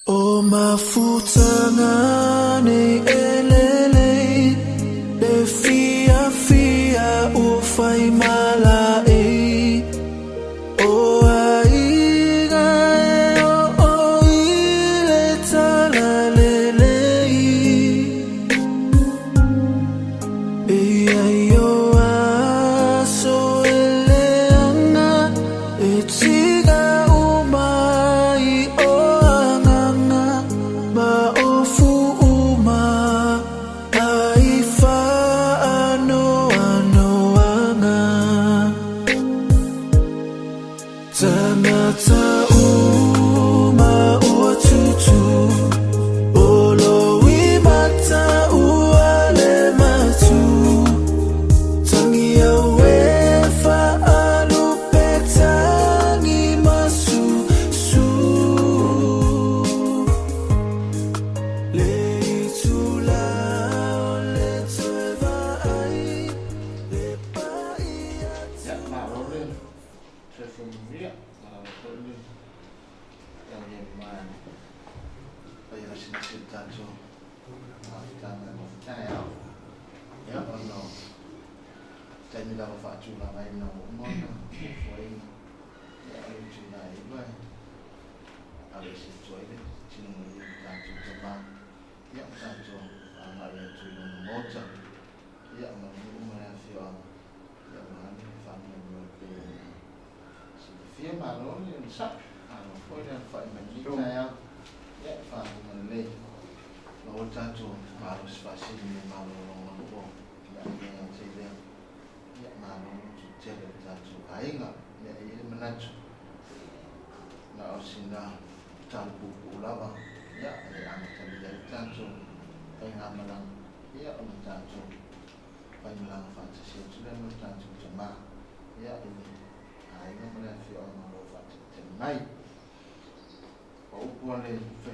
O mafutangane elele le fia fia o fai mala o aiga o ile tala lele ayo aso eleanga etiga umai o ma ofu uma aifa ano anga tanata uma uatutu olo wimata uale matu tangia wefa alupetangi masu su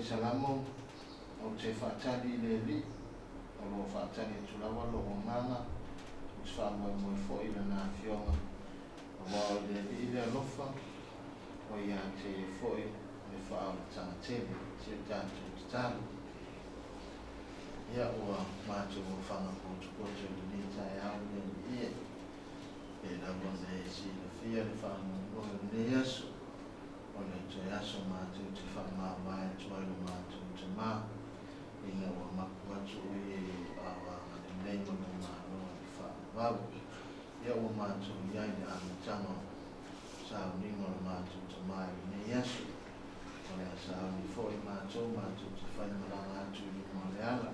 Salamo o Tofa tali le li o lo fa tali tu la wa lo manga o fa mo foi na fionga o wa le le lofa o ya te foi le fa o tante te tanto talo ya o ma tu fa na ko tu ko tu ni ta ya o le e la bonne si le fia le fa mo le yesu o le te aso ma tu te fa ma mai tu ai ma tu te ma ina o ma kwa tu e awa nei mo ma no fa va ya o ma tu ya ni a tama sa ni mo ma tu te ma ni yesu o le sa ni fo ma tu te fa ma la tu ni mo le ala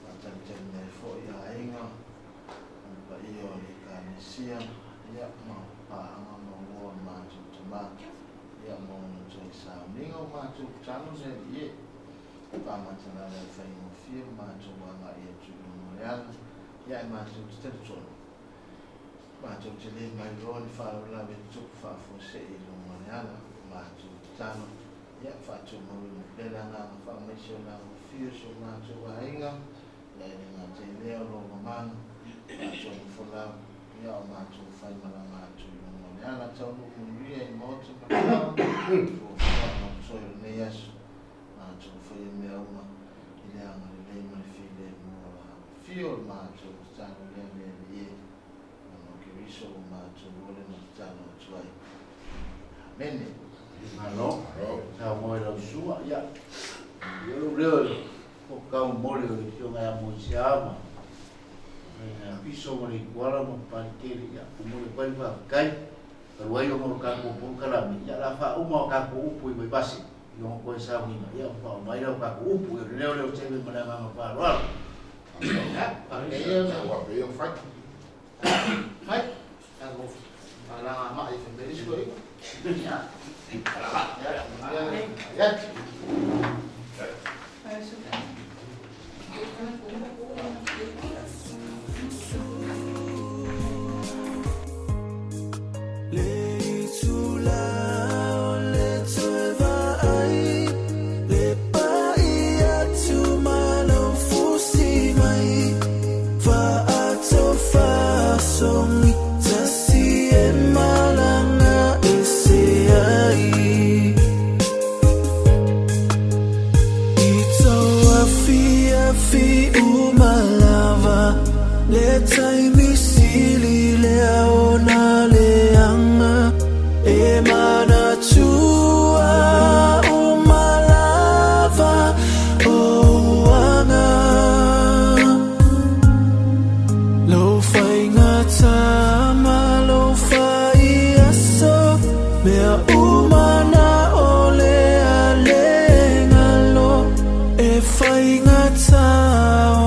ma ta te ne fo ya inga pa io le ka ni sia ya ma pa ma mo ma tu te ma ya mo to sa ningo ma tu chano ne ye pa ma tana le fai mo fie ma tu wa ma ye tu mo ya ma tu te to ma tu te le mai ro ni fa la ve tu fa fo se i mo ya ma tu chano ya fa tu mo le la na fa me se na fie so ma tu wa inga ya ni ma te le lo mo ma tu fo la ya ma tu fa ma tu ya la tau mo ria I mo tu ma so ne yesu ma tu foi me uma ile anga le me file mo fio ma tu tano le ye no ke riso ma tu vole no tano tu ai amen Alo, chào mời đồng xuống ạ. Dạ. Lúc rơi, có câu mô liều cho ngài mùi xa mà. Piso mà đi qua là một bàn kia thì dạ, cũng mô liều quay vào cây. Rồi quay vào một càng bộ cả làm dạ là phá ủng mò càng bộ ủng bùi bởi bác sĩ. Yung quay sao nhìn dạ, phá mấy đâu càng bộ ủng bùi rồi leo leo trên bên mà làm mà phá đó. Bằng cái là quả cái ông phách phách là mãi phải mấy suối dạ dạ le taimi sili le aona le anga e mana tua umalava o anga lo fai ngata ma lo fai aso mea umana ole alenga lo e fai ngata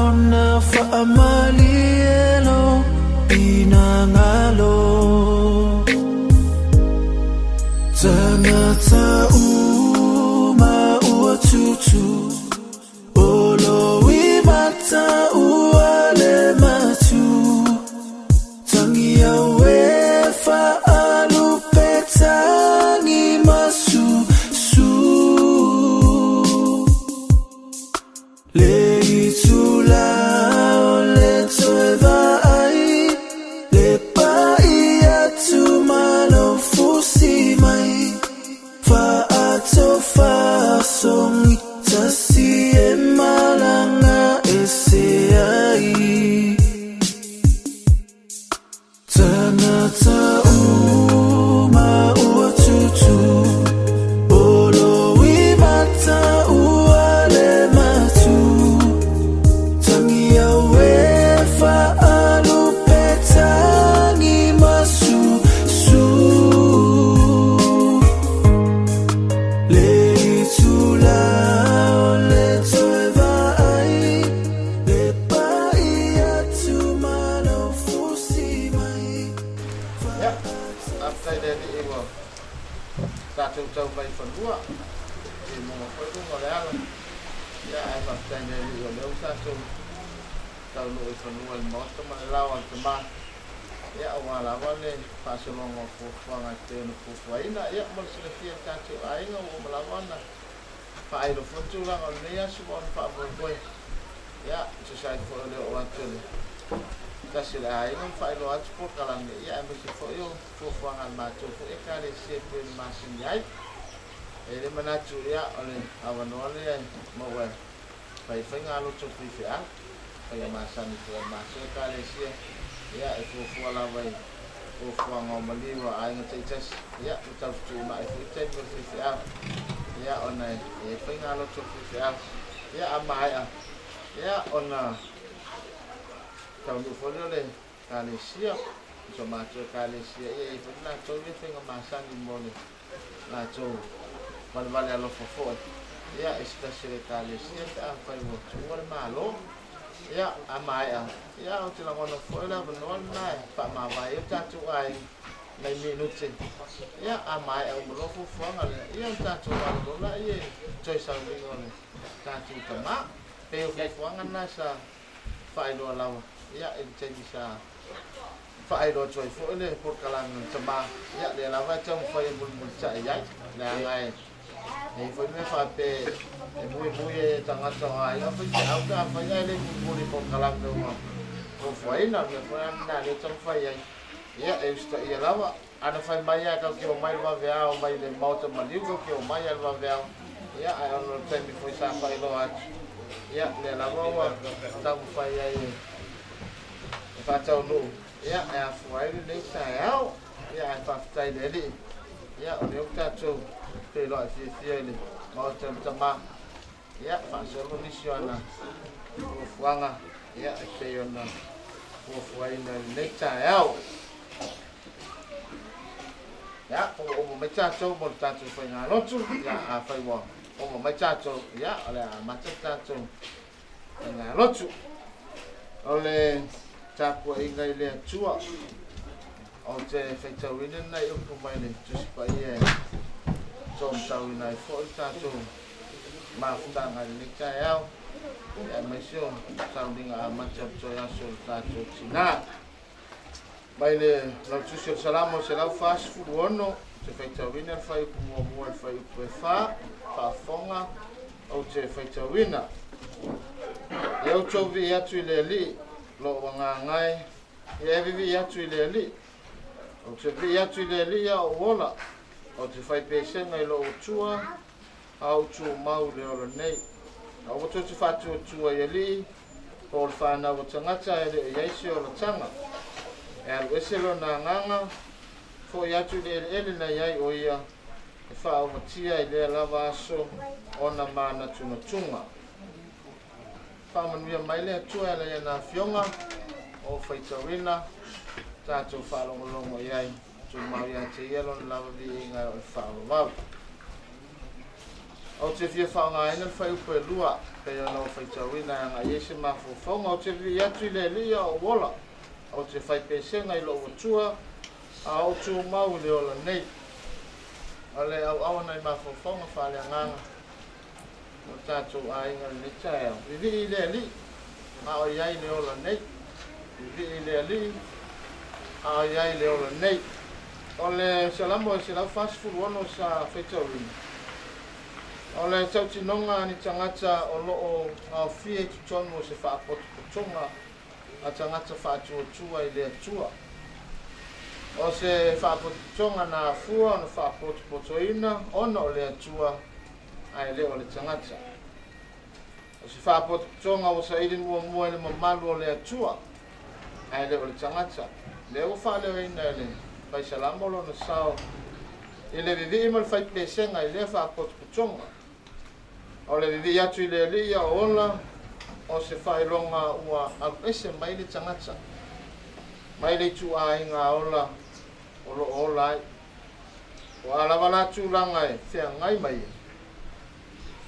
ona fa amalielo inangalo tanata uma ua tutu olo imata uale matu tangia wefa alupetangi masu su le itula le toeva ai le pai atu malo fusi mai fa atofa songi tasi e malanga ese ai tanata uma ua tutu olo imata uale matu tangia wefa alupetangi masu su le itula le toeva ai le pai atu malo fusi mai Ya, after that it was started to by Fanua. In more for ya, I was standing in the little tattoo. So, no, if Fanua and most of my allowance to buy. Ya, while I want to pass along for one I stay in the Fufuaina, ya, most of the fear tattoo, I know what I want. Five of too long on the yes, one for boy. Ya, just like for a little one to kasi la yung file watch po kalang ya mo si fo yung fufuangan macho fo ikali shape yung masin yai ele manachu ya ole awan ole mo wa pai ngalo to fifia kaya masan itu maso kali sia ya fufuala vai fufuanga maliwa ay ngatitas ya utal tu na ifitai mo fifia ya ona e ngalo to fifia ya amai ya ona tau du folio le kalesia so macho kalesia e na to le fenga masani mole na to vale alo fofo ya especially kalesia ta fa mo tuwa malo ya amaya ya o tila ngono fola bonon na pa ma vai ta tu ai mai minute ya amaya o lo fofo ngale ya ta tu lo la ye choi sa mi ngone ta tu tama pe fofo ngana sa fa do lawa ya jadi sa phải đồ chơi phổi lên một cái làng chấm ba ya để làm vai trong phải một chạy giấy là ngày thì phải mấy pha pe mui chẳng hạn chẳng ai nó phải chảo cái phải ngay lên một cái làng đâu mà một phải là người phải ăn để trong phải vậy ya em sẽ ya lắm anh phải may ya kalau kêu may vào vào may để mau cho mình nếu kêu may vào vào ya anh nói thêm phải sao phải lo ya để làm vào trong phải vậy fa tau no ya a fuai ni sao ya fa tai de di ya o eu ta tau pe lo fi ni mo tam tama ya fa so lo ni siona o fuanga ya pe yona o fuai ni sao ya o mo cha tau mo ta tau fa na lo tu ya a fa wo o mo cha tau ya ala ma cha tau na lo tu ole tapu ingai le tua o te feitawina nei o kumaile just pa ie tom tawina fo tato ma fundanga le kaiao ya mesio sounding a match of joya so tato tina baile la tusio salamo se la fast food wono te feitawina fai ku mo fai ku fa fonga o te feitawina eu chovi atu le li lo wanga ngai e vivi atu le li o te vi atu le li ya ola o te fai pese ngai lo tua au tu mau le o nei o te fatu tua ye li po le whanau o tangata e le iaisi o le tanga. E alu eselo na nganga, fo i atu le ele na iai o ia, e wha o matia i lea lava aso o na mana tuna tunga. Wha manuia mai lea tua e lea na fionga o whaitawina, tātou whalongolongo iai, tu mau ia te ielo na lava vi inga o whaavavau. O te fia whaonga ina whai upo e lua, pe o nau whaitawina e ngā iese mafufonga, o te vi atu i le lia o wola, o te whai pesenga i lo o tua, a o tu mau le ola nei. O le au awana i mafufonga whale nganga, o tātou a inga le tae. Vivi i le li, a o iai le ola nei. Vivi i le li, a o iai le ola nei. O le salamo e se lau fasfuru ono sa whaitawina. O le tautinonga ni tangata o loo au fie tutonu o se whaapotupotonga a tangata whaatuatua i le atua. O se whaapotupotonga na afua o na whaapotupotoina ona o le atua ai le o le tangata. O se whaapotupotonga o sa ili mua i le mamalu o le atua ai le o le tangata. Le o whaaleo ina e le paisalamolo na sao i le vivi ima le whaipesenga i le whaapotupotonga. O le vivi atu i le lia o ola o se whailonga ua au ese mai le tangata. Mai le tu a inga ola o lo ola ai. O alawa la tu langa e whea ngai mai.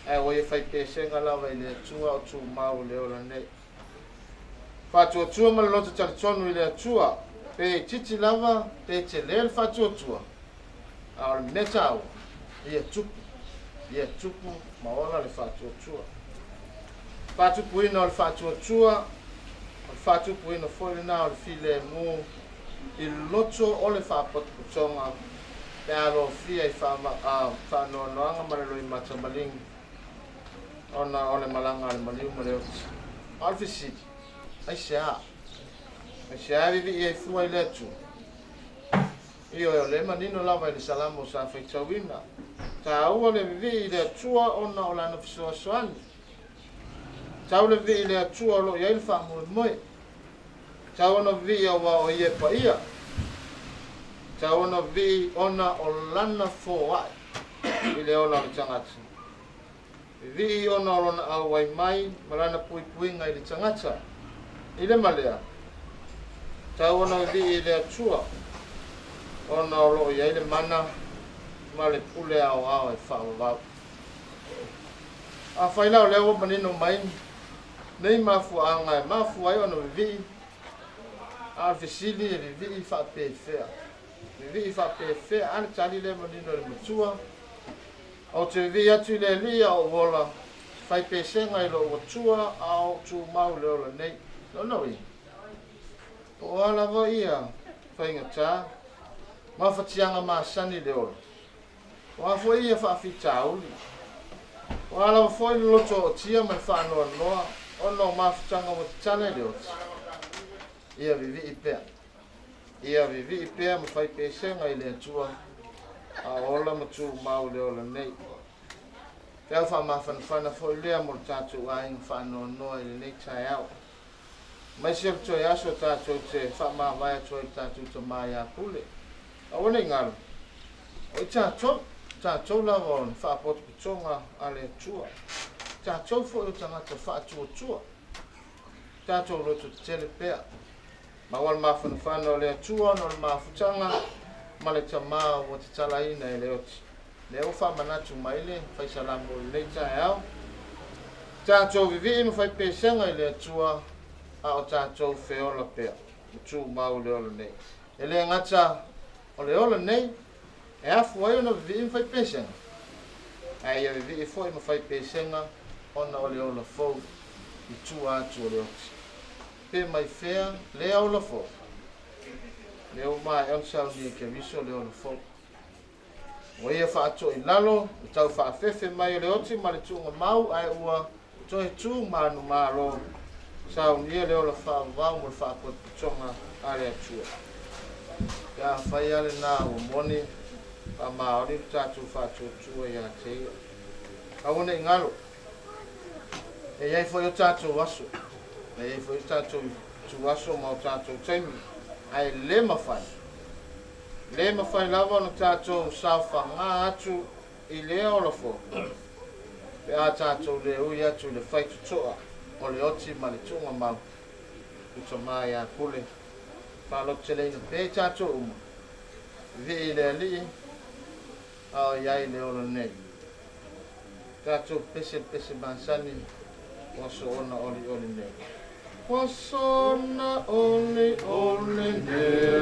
E o e whaipesenga lawa i le tua o tu mau le ola nei. Whatua tua ma le loto talitonu i le atua. Pe titi lava, pe te lele whatua tua. A o le meta au. Ia tupu. Ia tupu ma ola le whatua. Whatupu ina o le whatua. O le whatupu ina fwere na o le file mu. I loto o le whapotuputonga. Pe alo fia i whanoanoanga ma le roi matamalingi. Ona o le malanga le maliu ma le oti. O le fisiti. Ai sea. Ai sea vivi i e fua i le atu. Io e le manino lava i le salamo sa whaitawina. Ta ua le vivi i le atua ona o lana fisoasoani. Tau le vivi i le atua o lo iai le whaamule moe. Tau ona vivi a wa o ie pa ia. Tau ona vivi ona o lana fōai i le ola le tangata. Vivi ona o lana awai mai ma lana puipuinga i le tangata. I le malea. Tau ona vivi i le atua ona o lo iai le mana ma le pule ao e whaavavau. A whailao leo manino mai, nei mafuanga e mafuai ona vivi, a visili e vivi whaapewhea. Vivi whaapewhea, ane tali le manino le matua, o te vivi atu le lia o wola, whaipesenga i lo o tua, au tu mau leo le nei. No, no, i. O alawa ia, whaingatā, mawhatianga maasani le ola. O a foi ia whaafitauli. O ala foi loto o tia mai whanoa noa. O no mawhitanga o tane le oti. Ia vivi i pea. Ia vivi i pea ma whai pesenga i le atua. A ola ma tu mau le ola nei. Pea wha foi lea mo tātou a inga whanoa noa i le nei tai au. Mai se toi aso tātou te whamawai toi tātou te mai a pule. A wane ngaru. O i tātou lawa o whaapotuputonga a le atua. Tātou fo i tangata whaatuatua. Tātou roto te tele pea. Ma wal mawhanawhana o le atua no le mawhutanga. Ma le tamā o te talaina e le oti. Le o whamanatu maile, whaisalamo i le tae au. Tātou vivi inu whaipesenga i le atua. A o tātou whiola pea. Tu mau le ola nei. E le ngata o le ola nei. E afu ai ona vivi mwhai pesenga. Ai a vivi foi ma whai pesenga ona o le ola fau i tu atu o le oti. Pe mai whea le ola fau. Le o mai onsau ni e ke miso le ola fau. O ia whaato i lalo, i tau whaafefe mai o le oti ma le tuunga mau ai ua toi tu manu maro. Sau ni e le ola whaavau mo le whaapotutonga a le atua. Ia whai ale nā o moni. A maori tātou whātua ia te ia. A wane ngalo. E iai whai o tātou aso. e foi tātou tuaso ma o tātou taimi ai le mawhai lava no tātou sauwhanga atu i le olafo pe a tātou le ui atu le whaitu toa o le oti ma le tunga mau uta mai a kule whalok te leina pe tātou uma vi le ali au iai le ola nei tātou pese mansani waso ona oli nei waso na oli nei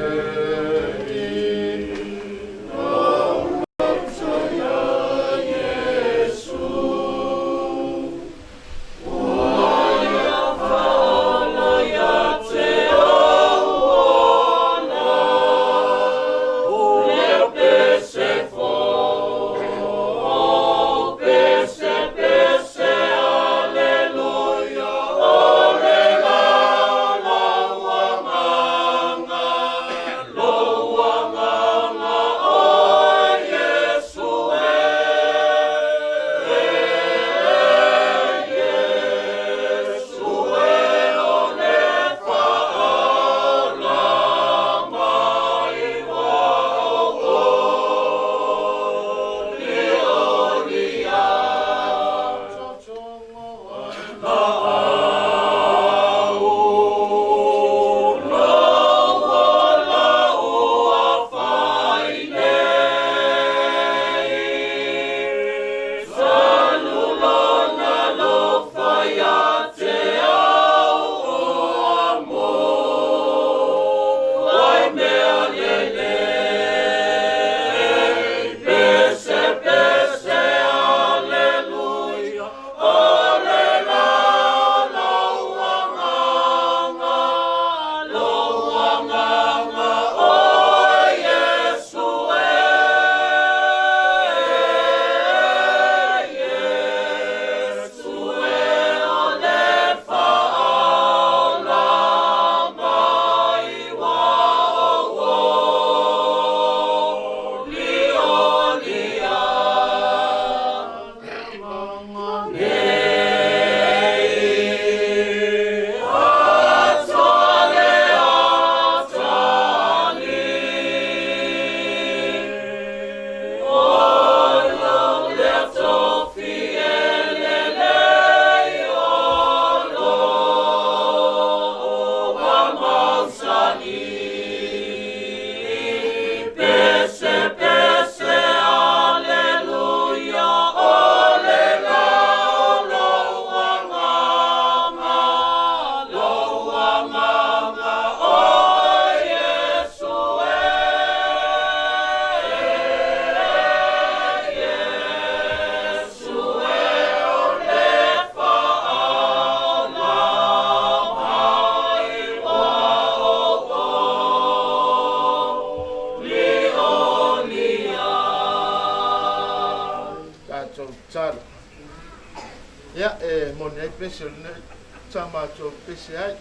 Tamato pese ai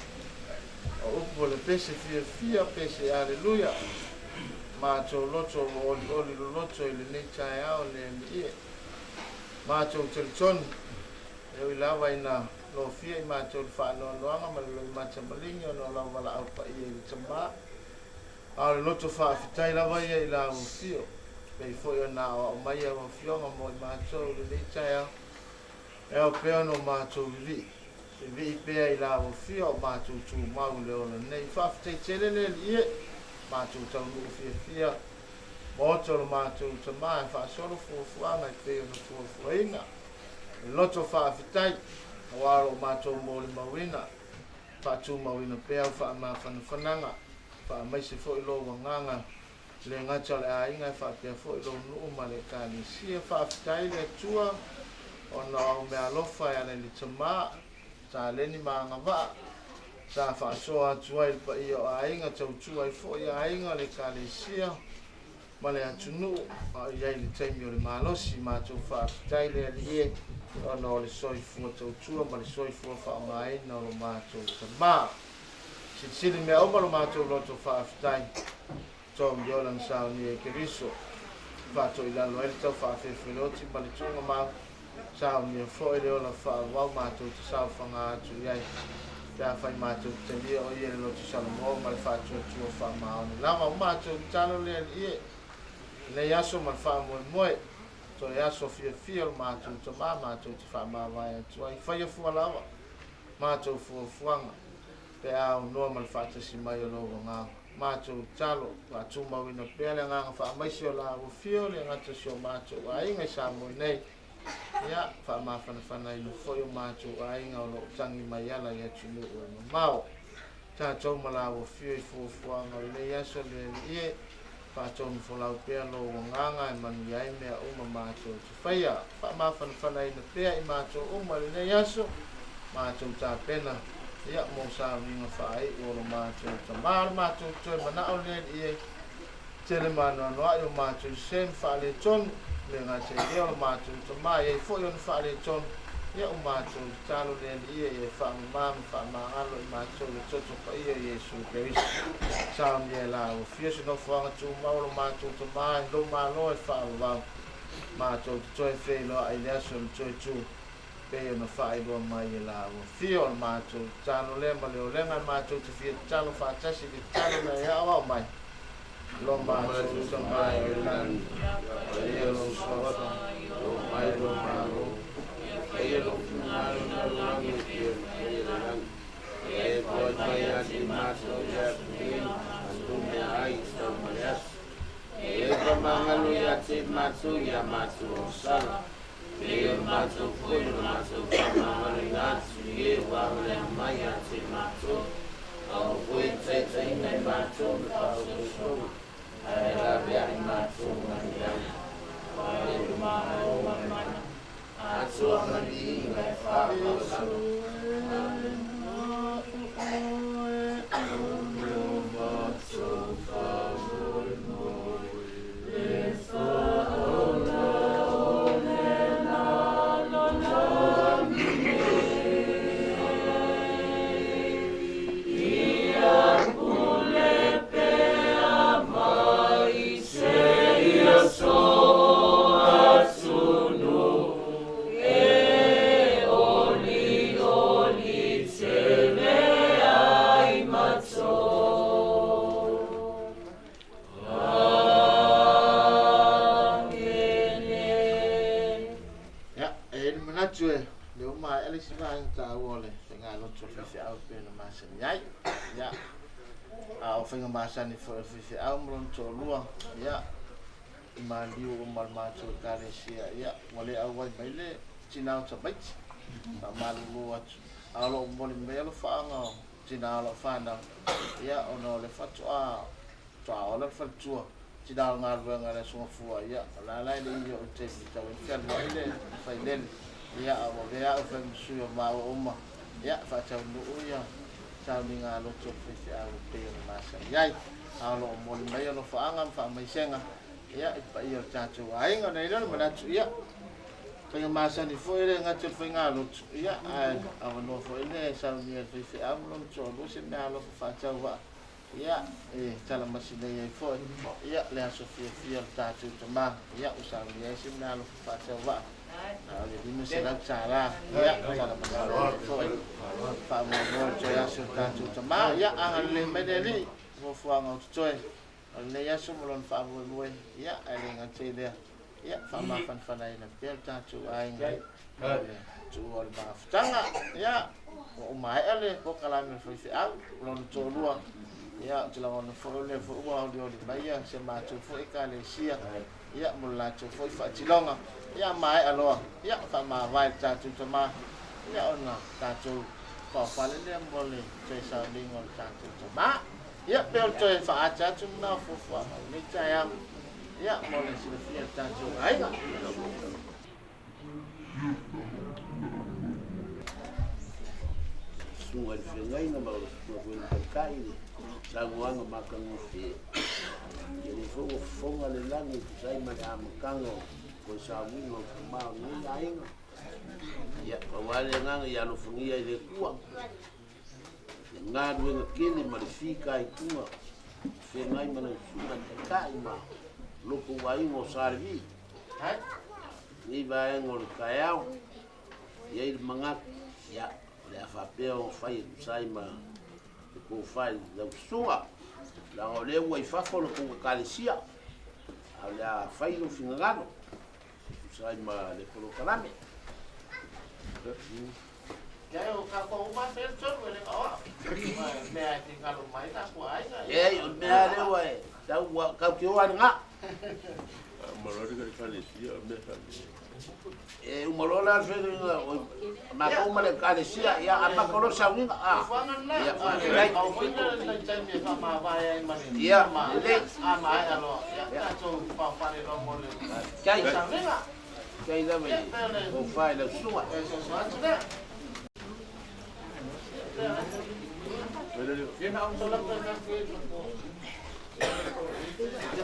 o pole pese fia pese aleluia mato loto oli loto ile necha yao le ie mato telton e lava ina lo fia mato fa no anga ma lo mato malingo no la wala au pa ie tamba al loto fa fitai lava ia ila usio pe foi na o mai o fionga mo mato le necha yao e o pe no mato vi vi pe ila o fio mato tu mau le ona nei fa fitai tele ie mato tau no fia moto mato tamba fa solo fu anga pe no fu inga loto fa fitai walo mato mo le mawina fa tu mawina pe fa ma fananga fa mai se fo ilo nganga le ngacha le ainga fa pe fo ilo no ma le kani si fa fitai le tua ona o me alofa ya le tama sa le ni manga va sa fa so atu ai pa io ainga tau tu ai fo ia ainga le kani sia ma le atunu ia le taimi o le malosi ma tu fa fitai le ie ona o le soifua tautua ma le soifua faamaina o lo matou tamā silisili mea uma lo matou loto faafetai tomi o lana saonia e keriso faatoʻilalo ai le tau faafefeleoti ma le tuga mau saonia foʻi le ola faauau matou tasaufaga atu i ai Pea whai mātou te lia o ia lo te Salomo ma le whātua whamao ni lama o mātou talo lea ni ie. Nei aso ma le whamoe moe. So e aso fia o mātou ta mātou te whamao vai atua. I whai a fualawa. Mātou fuanga. Pea o noa ma le whātasi mai o logo ngā. Mātou talo. Mātou mawina pea le ngā wha maisi o la o fio le ngata si o mātou. A inga i sa moe nei. Ia, whamawhana i no whoi o mātou a inga o lo tangi mai ala i atu lu o no mau. Tātou mala o fio i fuafuanga o le aso le ie. Whātou ni wholau pea lo o nganga e manu iai mea uma mātou te whaia. Whamawhana i no pea i mātou uma le aso. Mātou tā pena. Ia, mō sā ringa whaai o lo mātou ta māra mātou toi mana o le ie. Tele manu anoa i o mātou sen whaale tonu. Le ngā te eo lo mātou ta mai e fo yon whaale ton ia o mātou talo le ia e whaamangalo i mātou le toto pa ia Jesu Christ saam ia la o fiasi no whaanga tu mauro mātou ta mai lo malo e whaamavau mātou te toi whei loa ai le aso le toi tu pe ona whae loa mai e la o fio o mātou talo le ma leo lenga mātou te fia talo whaatasi le talo le ea o mai lo mātou ta mai e lan e lo sofa lo mai lo malo e lo funaro na langi e lan e poi mai a di mātou ya pin andu me ai sta marias e pa mangalo ya te mātou ya mātou o sala e o mātou foi o mātou whamangalo ya e wale mai a te mātou au foi te nei mātou me pao ai la via mātou mai ai ai mātou mai atua mani me whakau whainga māsani whawhiwhi au mron tō lua ia i mā liu o malmātua kāresia ia wale au wai mai le tinau ta baiti ma mālulu atu alo moli mea lo whaanga tinau lo whanau ia ono le whatua toa o le whatua tinau ngā ruenga le sunga fua ia la lai le iyo o te tau e whian mai le whainele ia awa vea o whaimsui o māua oma ia whatau nuu ia tau ni ngā loto whiwhi au te o māsani iai alo moli mai alo whaanga mwha mai senga ia i pa ia o tātou ainga nei rana manatu ia whainga māsani fwere ngati o whainga loto ia ai awa noa fwere sau ni a whiwhi au mlon tō lose mea alo whatau wa ia e tala masinei ai fwere ia le aso fia o tātou ta mā ia o sau ni a si mea alo whatau wa le dino se la tsara ia tala masinei ai fwere pa mo toi aso tātou ta mā ia anga le medeli mo fuanga o toi le aso mo lon fa mo ia ai nga te lea ia fa ma fan fanai na pe tātou ai ngai tu o le mafutanga ia o mai ale ko kala me foi au lon to lua ia te la ona fo le fo wa o le mai ia se ma tu fo e ka le sia ia mo la tu foi fa tilonga ia mai aloa ia fa ma vai tātou ta mā ia ona tātou pa pale le mole te sa lingo tātou ta mā ia pe o te fa acha tu na fo fo ni taia ia mole si le fia tātou ai sunga i whengai na maura kua kua kai ni sa nguanga makangu fie ke ni fonga le langi sai mani amakanga ko sa wingo kumao ni ainga ia wawale nganga ia no fungia i le kua ngā ruenga kele ma le fika i tua whengai mana sunga te kai ma loko waingo sarvi ni vaengo le kai au ia i le mangak ia le whapea o whai sai ma e ko whai lau sunga la o le ua I whafo le ko kalesia a le a whai no whingangano sai ma le kolo kalame Kaya o ka ko uma pe tonu le ka. Me ai te ka lo mai ta ko ai. e o mea le ua e tau ua kau ki oa nga Marori ka kalesia me ka. e umalola fenga ma ko ma le kalesia ia apa kolo sa winga a Ya fa au fina na tai me fa ma va ai ma. ia Le ama ai alo. Ya to pa fa le lo mo le. kai Sa venga. kai la mai o whai lau sunga Eso so atu Dia un solo para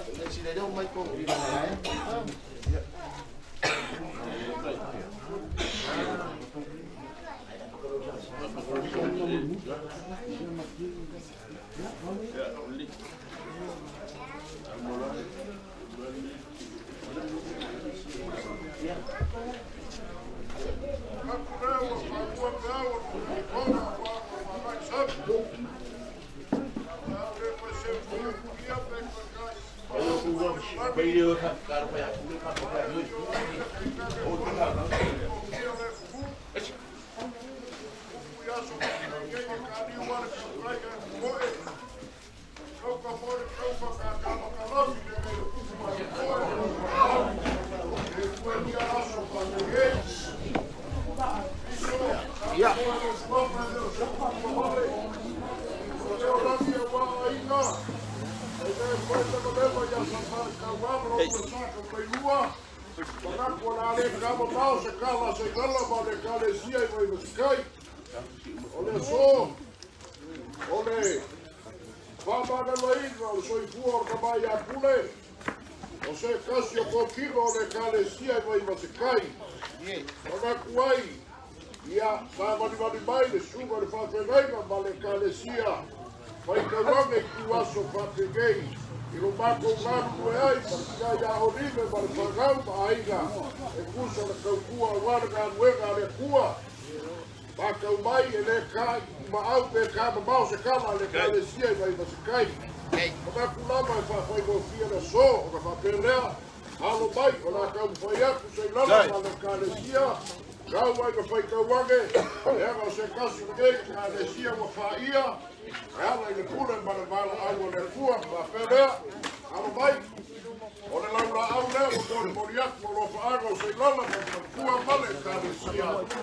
que si le doy un mai con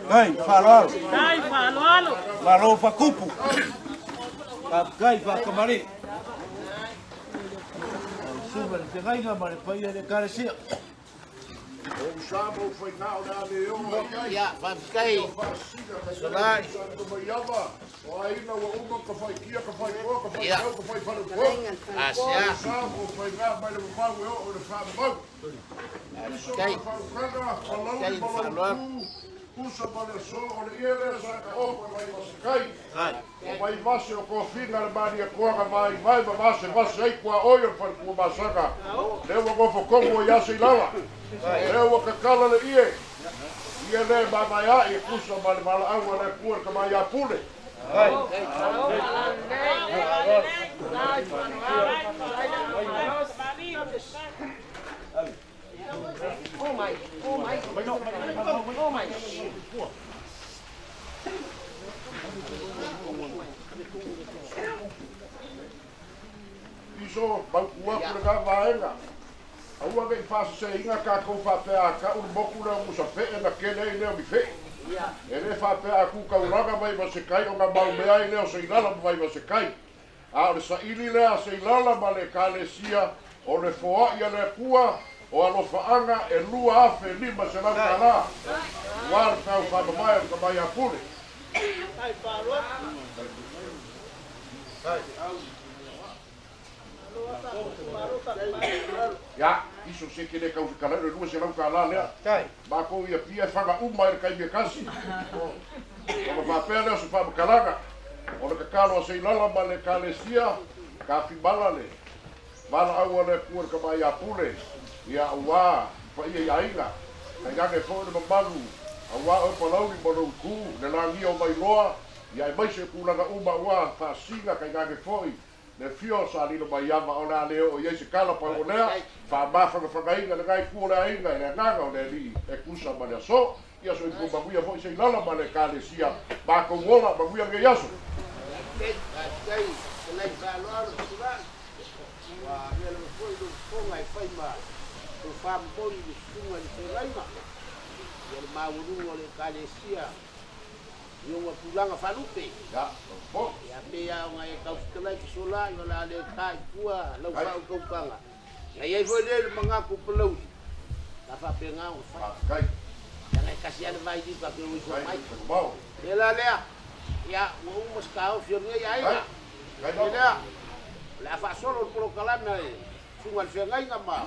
kai whaloalo walo whakupu kai whakamari suba le te gainga ma le paia le kalesia O sabo foi na o le o ia whamkai solai o ai na o uma ka fai kia ka fai ko ka fai Ia. ko ka fai fai ko asia o sabo foi na mai le mau o le fa mau kai kai whaloalo Pusa para so o le ere sa o vai kai kai o vai vase o kofina le mani ko ga mai vai vase ai kwa oio para ko masaka le o go fo ko ya se lava le o ka kala le ie ia le ba mai a e pusa ma le mala agua le ku ka mai a pule Iso ba kuwa ku ga vaenga aua ke fasa se inga ka ko fa pe a ka un boku na musa fe na kele ile o mi fe e le fa pe a ku ka uraga vai va se kai o ga ba me ai le o se ilala vai va se kai a o sa ili le a se ilala ma le kalesia o le foa ia le kua o alo faanga e lua afe lima se lau kala war kau fa mai ka mai a pule ya iso se que le kau kala le lua se lau kala le kai ba ko ia pia fanga uma e kai me kasi o ma fa le so fa kalaga o le kakalo se ilala ma le kalesia ka fi balale mala au le kuar ka mai a pule ia wa fa ia ia ina ai ga ke fo le malu Awa o palauni mono ku le langi o mai loa ia e mai se kulaga uma ua faasinga kai ngage foi le fio sa lino mai ama o la leo o ia se kala pa o lea fa mafanga whakainga le ngai kua lea inga le nganga o le li e kusa ma le so ia so i ku maguia foi se ilala ma le ka le sia ma ko wola maguia nge yaso Yung pulang falupe. ya po Ya pe ya ngai kau setelah sola yo la le kai kua lau kau kanga. Ya ye foi le mengaku pelau. Ta fa pe ngau fa. kai Jangan kasihan vai di pa ke wiso mai. mau Ela le ya wo mos kau fiornya ya ina. kai Ela la fa solo pro kalana sungal fengai ngama.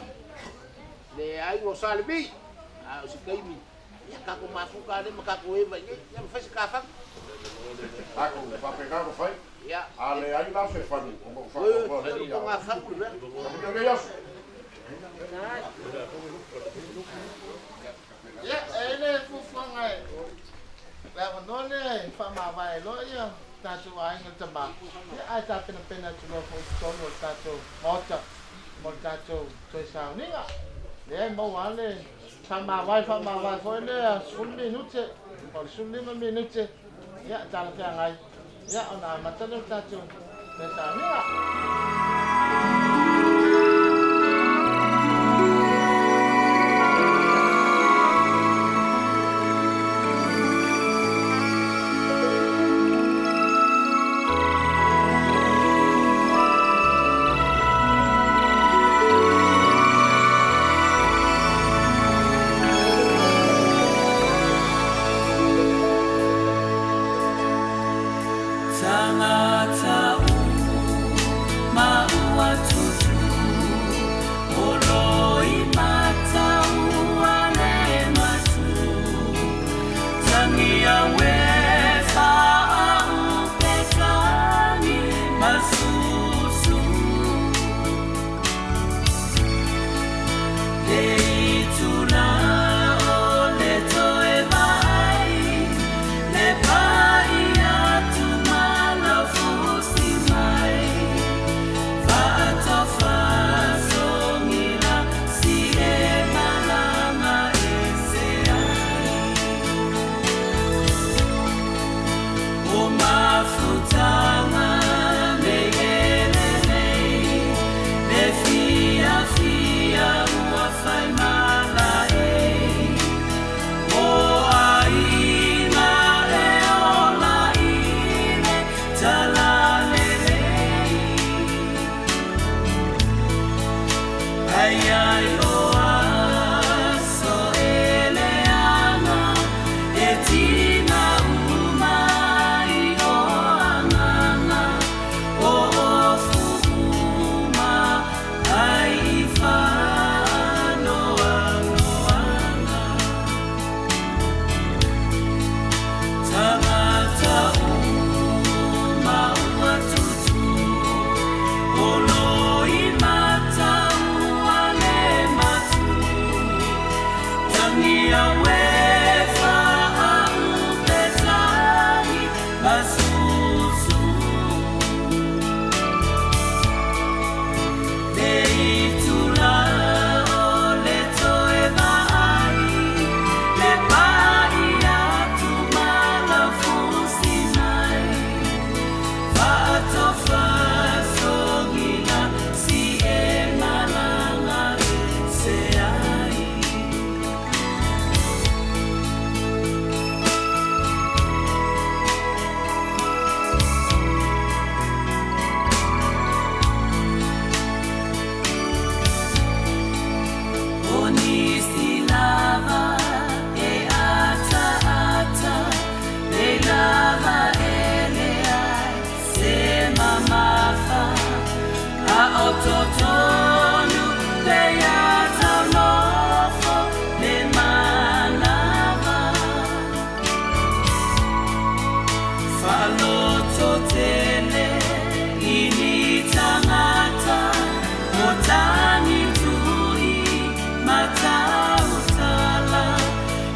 Le ai no salbi. Ah si kaimi. Ya kako mafuka le makako e mai ya faz kafa aku fa pegar o fai ya ale ai la se fanu o fa ko ngafa ku le nge yaso Ya, ele fufanga. La nole fa ma vai lo ya. Tatu ai ngal tama. Ya ai ta pena tulo fo solo tatu. Motato to sa ninga. Le mo wale. Fa ma vai fo le sul minute. Por sul minute. Ya ta la ngai. Ya ona matalo tatu. Le sa ninga.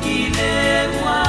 Ile wa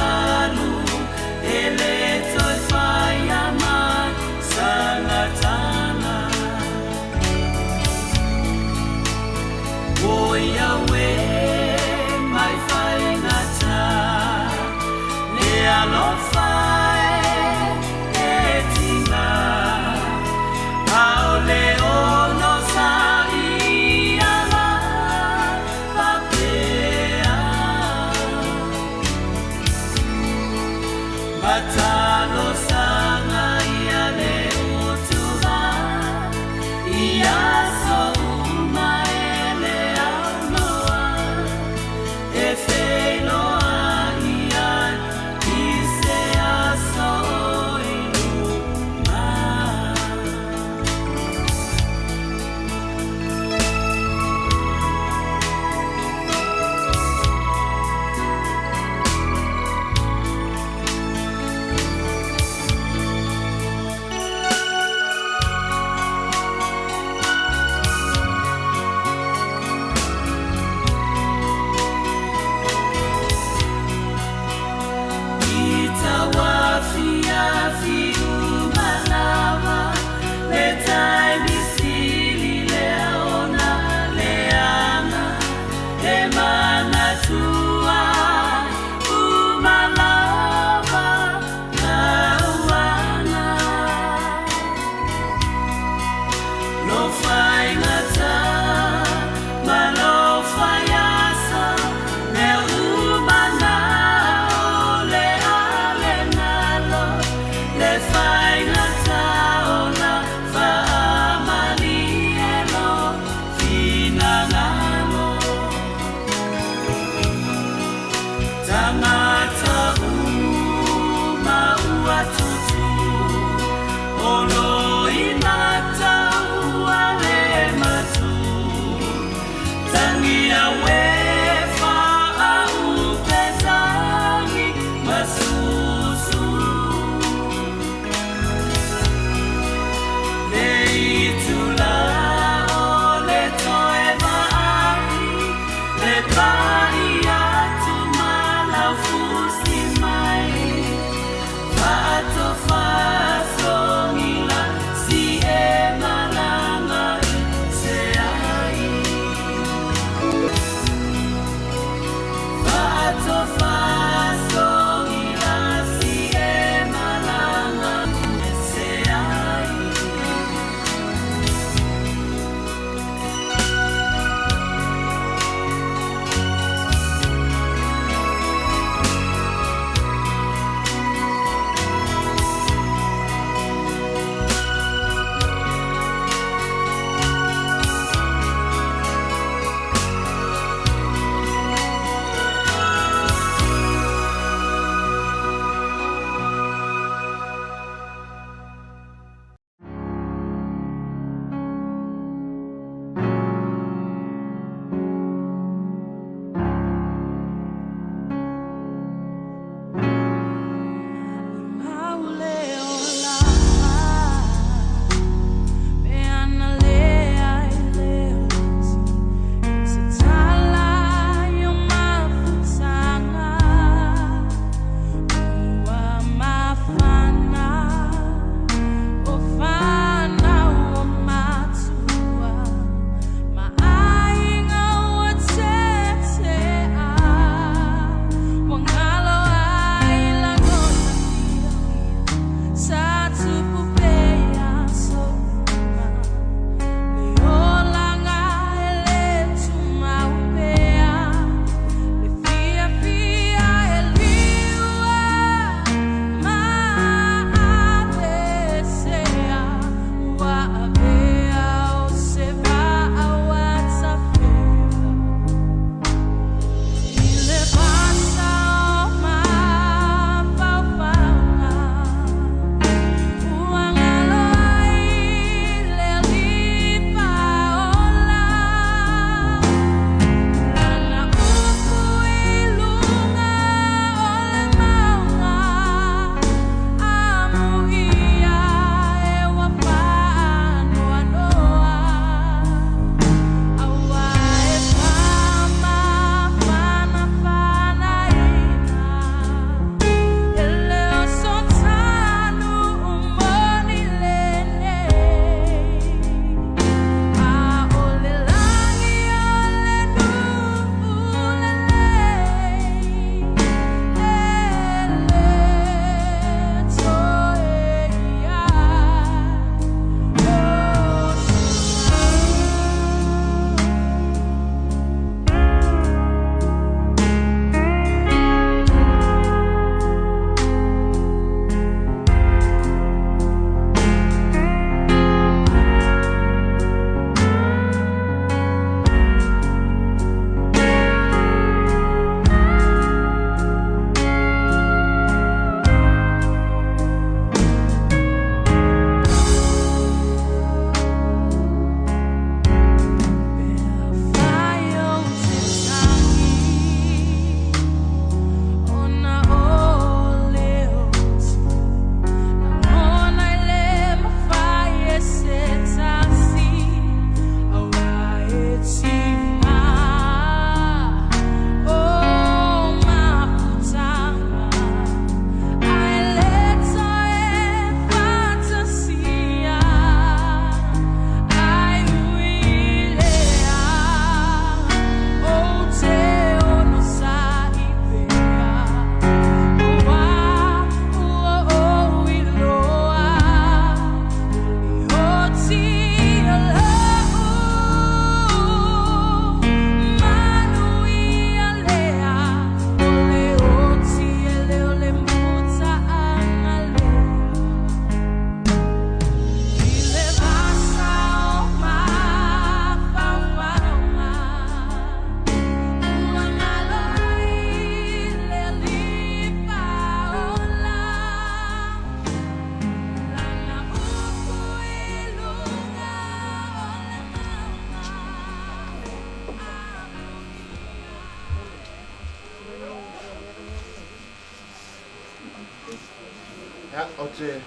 Ya, o te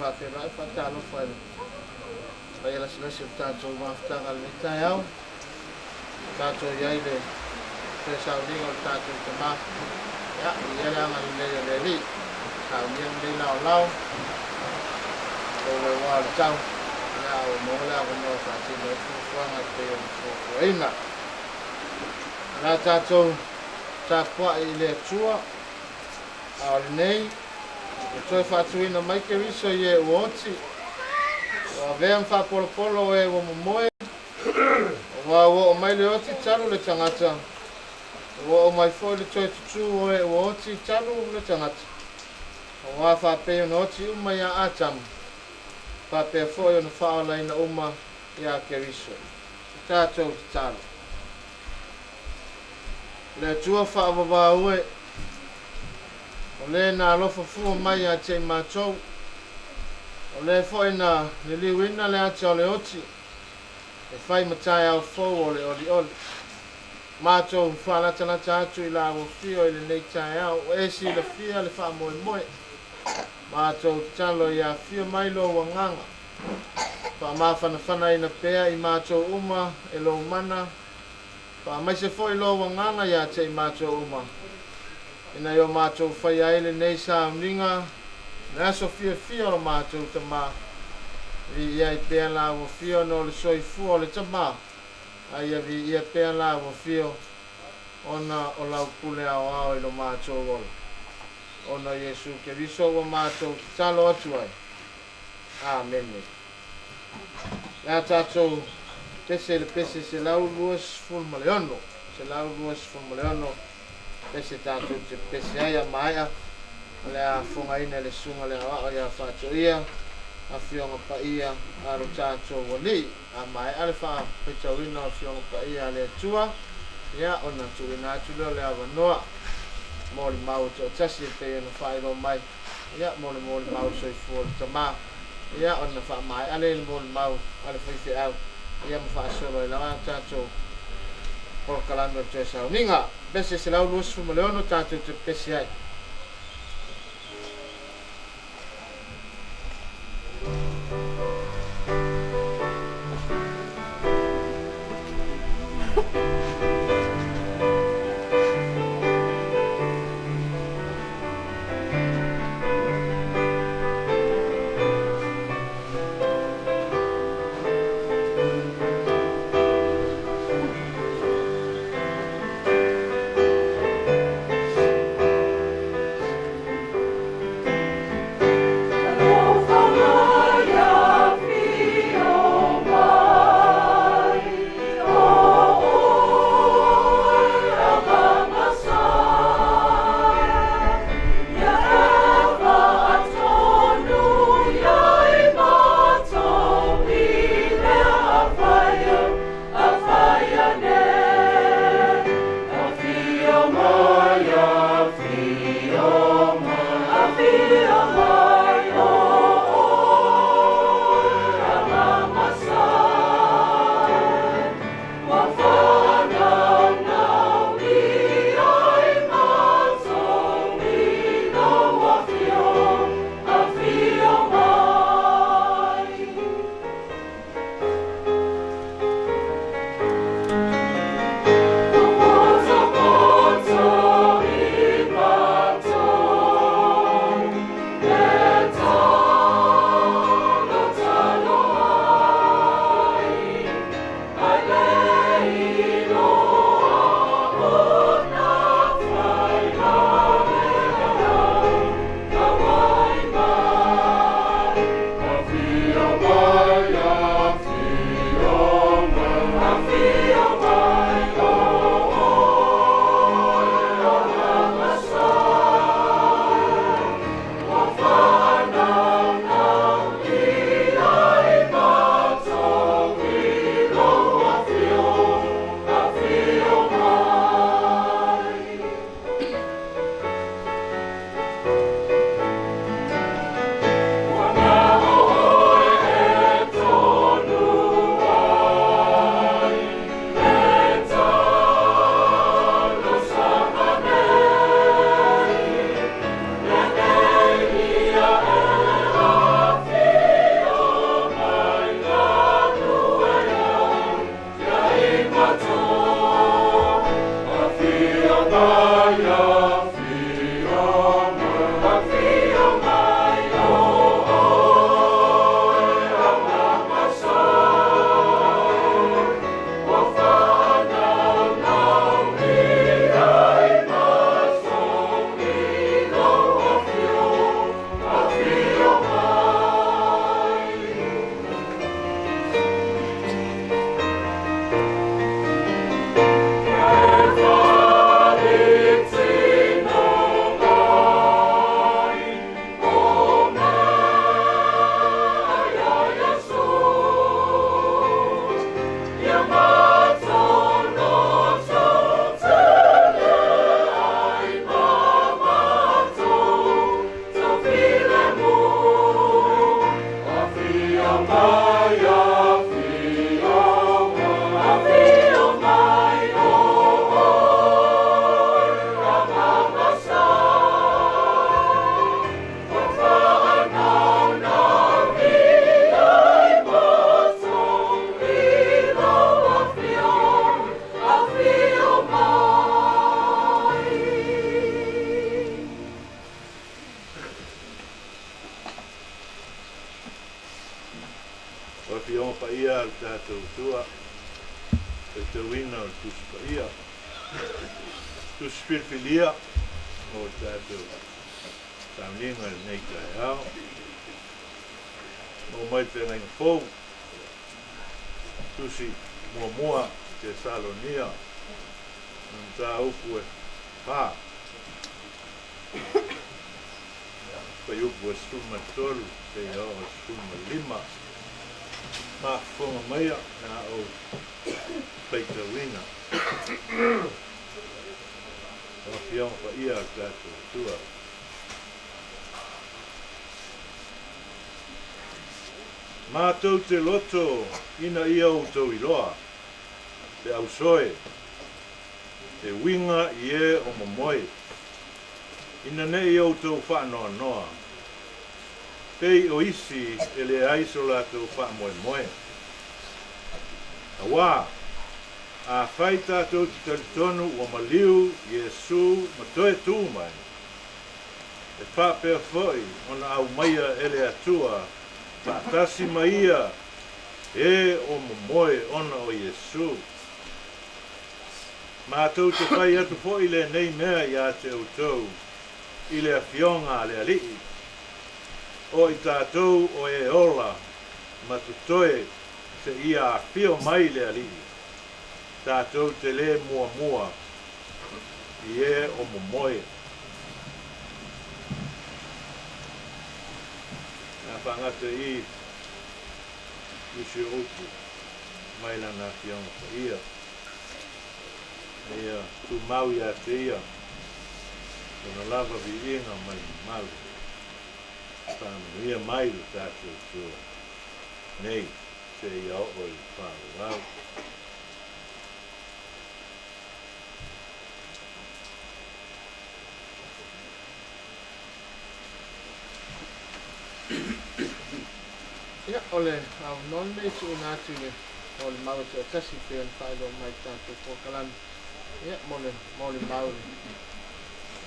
whawhirai whatalo whai. Pai ala silasi o tātou wāwhtanga le tai au. Tātou iai le sauringa o tātou te mā. Ya, i ele anga ni lea le li. Kau niang le lau lau. O le wā le tau. Ya, o mōlea o no whātino e fuwanga te o fuwaina. Nā tātou tā kua i le tua. A le nei. E toi whātuina mai ke riso i e uoti. O a vea mwhapolopolo e o momoe. O mai le oti talu le tangata. O mai foi le toi tutu o e oti talu le tangata. O a whapeo na oti uma ia atamu. Whapea foi o na whaolaina uma ia ke riso. Tātou te talu. Le tua whaavawa ue. O le na alofa fua mai a te mātou. O le foi na le liwina le ate o le oti. E whai matai au fau o le oli oli. Mātou whalatanata atu i la fio i le nei tai au. O esi le fia le wha moe moe. Mātou talo i a fio mai lo wanganga. Wha mawhanawhana i na pea i mātou uma e lo mana. Wha mai se foi lo wanganga i a te i mātou uma. Ina yo mātou whai aile nei sa uninga. Nā so fia o mātou te mā. Vi ia i pēr la o fio no le soi fu o le te mā. Ai vi ia pēr la o fio. Ona o lau pule au au i lo mātou ola. Ona Yesu ke viso o mātou talo atu ai. Amen. Nā tātou pese le pese se lau luas fulmaleono. Se lau luas fulmaleono. Pese tātou te pese ai a maia. Le a fonga ina le sunga le awa ia whātou ia. A whionga pa ia aro tātou wali. A mai ale wha petau ina a whionga pa ia le atua. Ia ona tu ina atu leo le awa noa. Mōli mau te o tasi e te ina whaero mai. Ia mōli mau soi fuori ta mā. Ia ona wha mai ale le mōli mau ale whiwhi au. Ia ma wha solo i lawa tātou. Poro kalanga te sao. Ninga, bese se lau lusu maleono tātou te pesi ai. O fiona pa ia al tātou tua. E te wina o tusi pa ia. Tusi whirwhilia o tātou tauninga nei kai au. Mo mai te ngai fōu. Tusi mua te Salonia. Tā upu e pā. Pai upu e stuma tolu, te iao e stuma lima. Mā whonga maia, nā o peita wina. Mā whionga pa ia tātou tua. Mātou te loto, ina ia o tau iloa. Te au soe. Te winga i e o mamoe. Ina ne i au tau wha noa noa. Pei o isi e le aiso la tau wha moe moe. A wā, a whai tātou te taritonu o maliu, Iesu, ma toe tū mai. E whapea whoi, ona au maia ele atua, whaatasi maia, e o mamoe ona o Iesu. Mātou te whai atu fo i le nei mea i a te utau, i le awhionga le alii. O i tātou o e ola, matutoe te ia a whio mai le alii. Tātou te le mua mua, i e o momoe. Nā whangata i, usi upu, mai lana whionga pa ia. Ia, tu mau ia te ia. Kona lava vi inga mai mau. Tānu ia mai le tātou tua. Nei, te ia o i whāu rau. Ia, ole, au non me su nātu le. Ole mau te atasi pe an whaelo mai tātou pōkalani. Ia, mole mauri.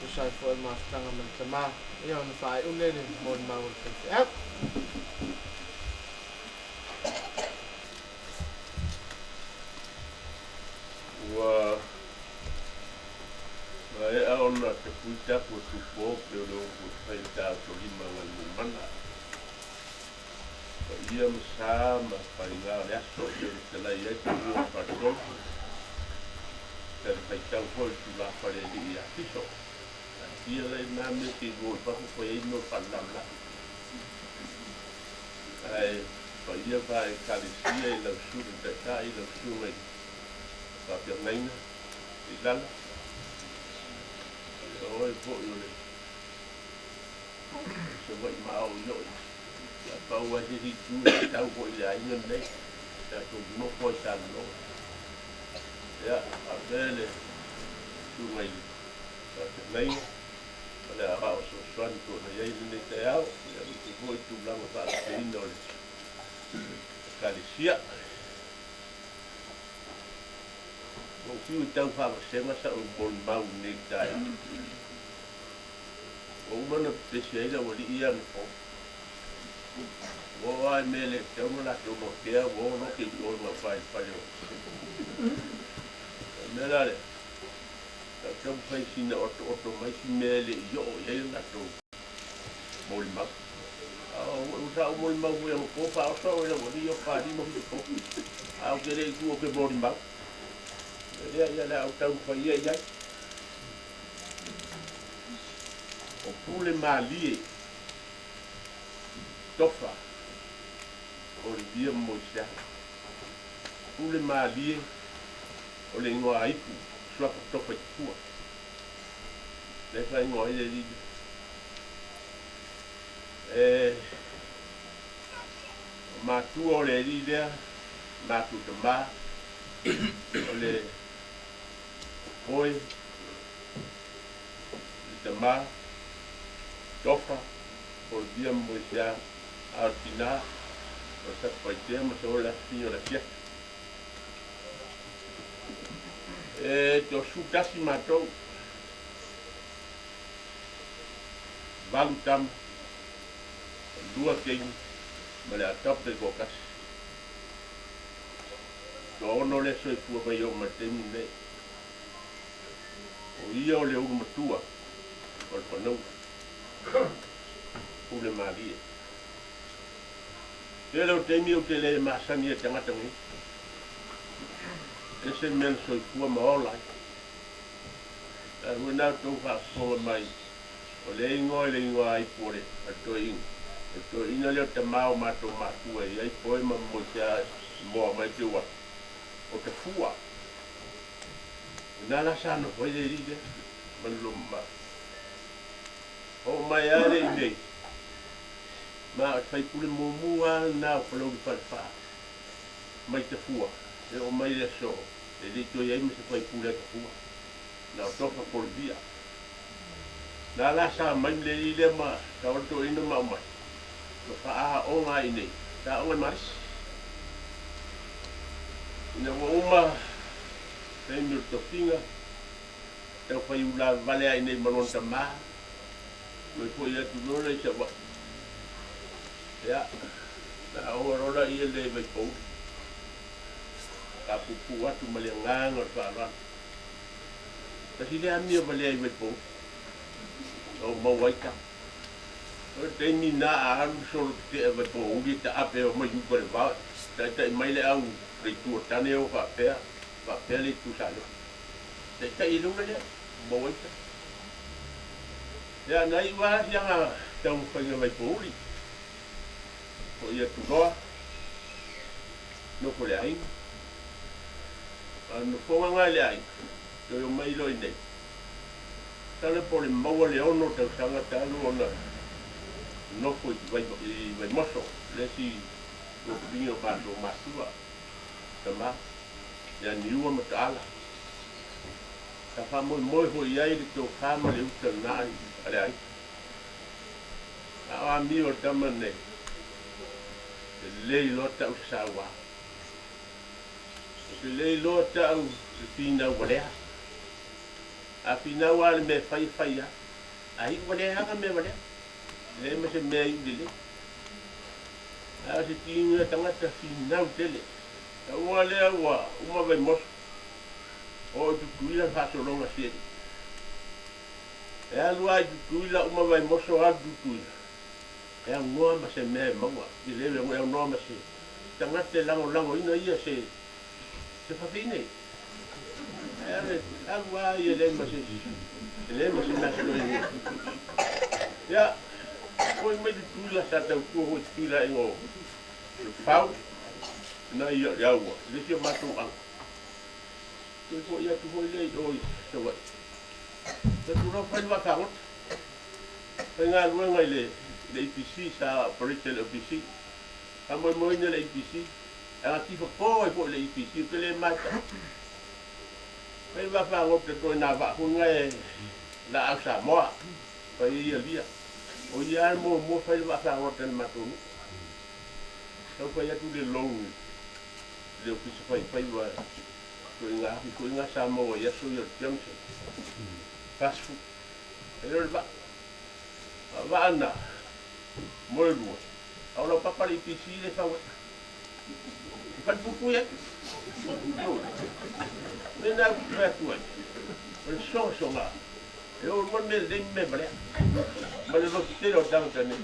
Usai fo e maafutanga man te mā. Ia, ona whae unere, mole mauri te te au. Ua, ma e a ona te puitapu tu pōpe o leo ku whai tātou lima ngani mana. Pa ia msa ma whai ngā reaso i o te lai e te ua whatofu. Te whai tau hoi tu la whare li i a piso. Ia lai nā me te ngoi paku koe e ino whanamla. Ai, pa ia whae kalisia i lau suru te tā i lau suru ai. Whapia ngaina, i lala. Ia oi po i ole. Se wai mao i oi. Ia pau a hiri tu i tau po i le ainga nei. Ia tu noko i tāna noa. Ia, a vele, tu ngai, a te nei, a le a hao so swani ko na iei nei te au, ia mi te hoi tu langa wha te ina o le kalisia. Mo fiu i tau wha senga sa o bon mau nei tai. O umana pesi aira o li ia ni po. O ai mele, te umana te umo kea, o no ke i orma whai o. Merare, ka tau whai sina oto mai si mele i o iei na tau moli mau. Usa o moli mau ui amo kopa o sa o ina wani o whari mo hi ko. Au kere i ku o ke moli mau. Rea ia le au tau whai ia iai. O Pulemalie, Tofa, o le bia mo i sea. Pulemalie, o le ingoa aipu, suaka tofa i kua. Le whai ingoa i le ridi. Mātua o le ridea, mātu te mā, o le hoi, te mā, tofa, o le bia mo i sea, artina, o sa paitea, ma se o le afi o le fiat. Te o sutasi mātou valu tama lua kengi ma le atape ko kasi ono le soifua mai o matemi nei. O ia o le ulu matua, o le whanau. Pulemalie. Te leo teimi o te le masani e tangata ngi. E se mena soifua maolai. Wina Tofa songa mai. O le ingoa ai pore, a to ingo. O to ina leo te mao mato matua i ai poe ma mo tia moa mai te wa. O te fua. Nala sana foi le rige, malumma. O mai ale i nei. Ma fai pule momua na o palo di fa. Mai te fua. E o mai le so. E li to ia me se fai pule te fua. Na o tofa por dia. Na la sa mai le ile ma, ka o to ina ma mai. Ma fa a o nga i nei. Ta o mai. Ina o uma Sei mil tofinga. Tau fai ula vale ai nei manon tama. Mai foi atu lora i sa wa. Ya. Na o rora i le vai pou. Ka pupu atu malianganga whaara. Kasi le amia vale ai vai pou. O mawaika. O teimi na a aru soro te vai pou. Ugi ta ape o mai yuko le vau. Tai mai le au. Rei tua tane o whapea. Whapea le tu salo. Tai ilunga le. Mawaika. Ya nai wa sianga tau whainga vai pou uri. O ia tu roa. No ko le ainga. No fonga ngā le ainga. Toi o mai loi nei. Tale po le maua le ono tau sanga talu ona. No ko i vai moso. Le si o pingo pato masua. Tama. Ya niua mataala. Ka whamoi moi hoi ai le tō whama le uta nai. Ale ai. A mi o tama nei. Lei lo tau sawa. Lei lo tau fina walea. A fina wale me fai ya. Ai walea hanga me walea. Le me se mea i dele. A se tinga tangata fina utele. A walea wa uma vai mos. O tu kuila fasolonga sieri. E alua tu kuila uma vai moso a tu kuila. E ngoa ma se mea maua. I lewe ngoa ngoa ma se. Tangate lango ina ia se whawhine. E alua i le ma se. E le ma se nasa no ingo. Ia. Oi mai tu kuila sa tau kua hoi kuila ingo. Whau. Na ia le aua. Le si o mato ang. Toi ko ia tu hoi lei oi. Se wai. Te tūrau whai wakangot. Whai ngā rua ngai le APC sa operator APC. Ka moi moi na le APC. A tifa ko ai po le APC ke le mata. Whai wakangot te toi nā wakunga e la au sa moa. Whai ia lia. O ia mo whai wakangot te matonu. Tau whai atu le long. Le opisa whai wa. Ko inga sa mo ia so ia Johnson. Fast food. Ele va. Va ana. Moi lua. Aula papa le pisi le fa. Fa buku ya. Nena fa tu. El so nga. Eu mo me de me bale. Ma le lo te lo dang tane.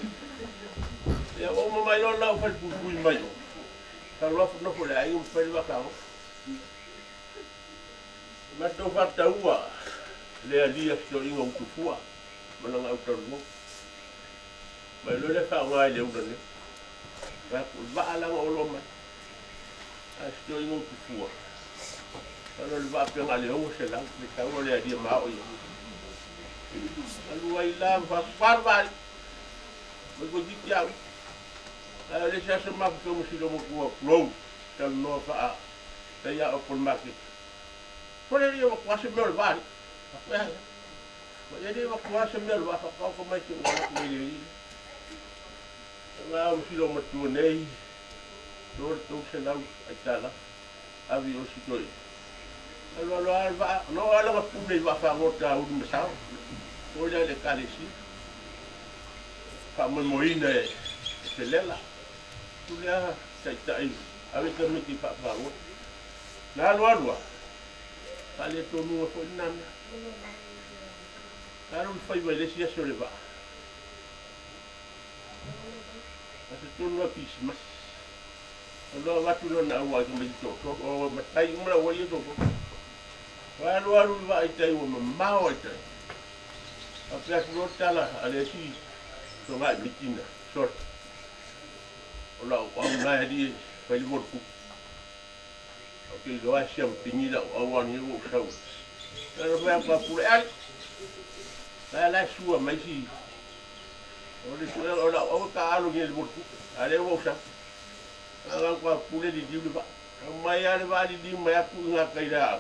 Ya o mo mai lo na fa buku mai. Ka lo no ko le ai un fa va ka. Ma to fa taua. Le alia so inga utufua. Malanga utarungo. Mai lo le fa ngai le urane. Va ala ngo lo mai. A so inga utufua. Ano le va penga le o se la, le ka o le alia ma o yo. Alu ai la va parvari. Mo go di piau. Le sa se ma ko mo si lo mo ko flow. Tal no fa. Ta ya o por market. Por ele eu quase me levar. Mas ele vai quase me levar para cá como é que eu vou ele. Lá o filho me tornei. Dor tô selão aí lá. Havia o sítio. Ela vai, não ela vai poder vai fazer outra missão. Olha ele caleci. Como moína selela. Tu já sai aí. Avec le mec qui fa fa. Na alua. Kale tonu fo nana. Karo fai vai lesi aso le va. Asa tonu a pisi mas. Alo watu no na wa ki to o matai umra wa yo to. Wa lo va itai o mama itai. A pia ko tala ale si to ga mitina. Sort. Ola o na di fai mo ku. Okay, lo asia pingi da o wa ni o sau. Pero vai pa pure al. La sua mai si. Ola o ka alo ni mo ku. Ale o sa. Ang kwa pule di diu ba. Mai ale ba di diu mai aku nga kai da.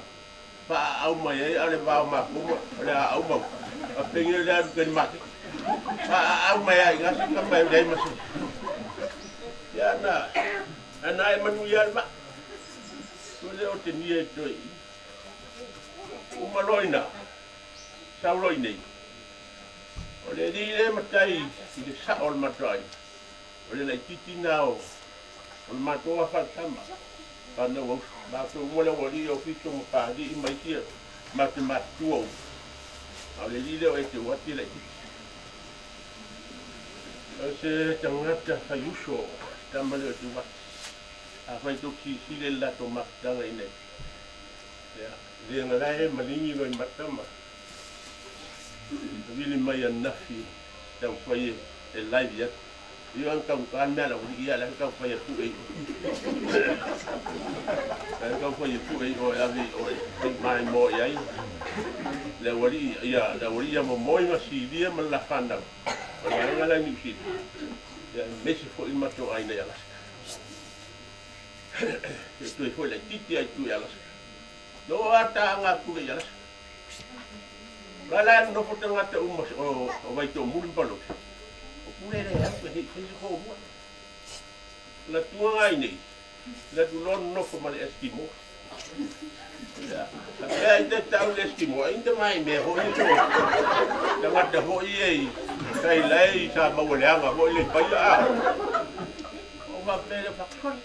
Pa au mai ale ba ma ku ale au ma. A pengi da kan ma. Pa au mai ai nga ka mai dai ma. Ya na. Ana manu ya ba. Tole o te nie toi. Umaloina. Sauloina. Ole di le matai di sa ol matai. Ole la titi nao. Ol matoa fatama. Kana wo ba to mola wali o fito mo pa di mai tia. Matematuo. Ole di le o te wati la titi. Ose tangata fayuso. Tamale o te wati. A fai to ki le la to matanga ine. Ya, le ngalae malingi no matama. Vili mai nafi tau fai e live ya. Yo an kau kan mela o ia la kau fai fu e. Kau fai fu e o avi o mai mo ia. Le wali ya mo moi ma si dia ma la fanda. O la ngala ni si. Ya mesi fo il mato aina ya. Tu foi la titi ai tu elas. No ata nga ku elas. Bala no foto ngata umos o vai to mul palo. O pule le ya pe ni ko mo. La tua ngai ni. La tu lon no ko mal eskimo. Ya. Ai te tau eskimo, ainda mai me ho ni to. Da ngata ho i kai lai sa ma wala nga ho le pai a. O va pele fa kon.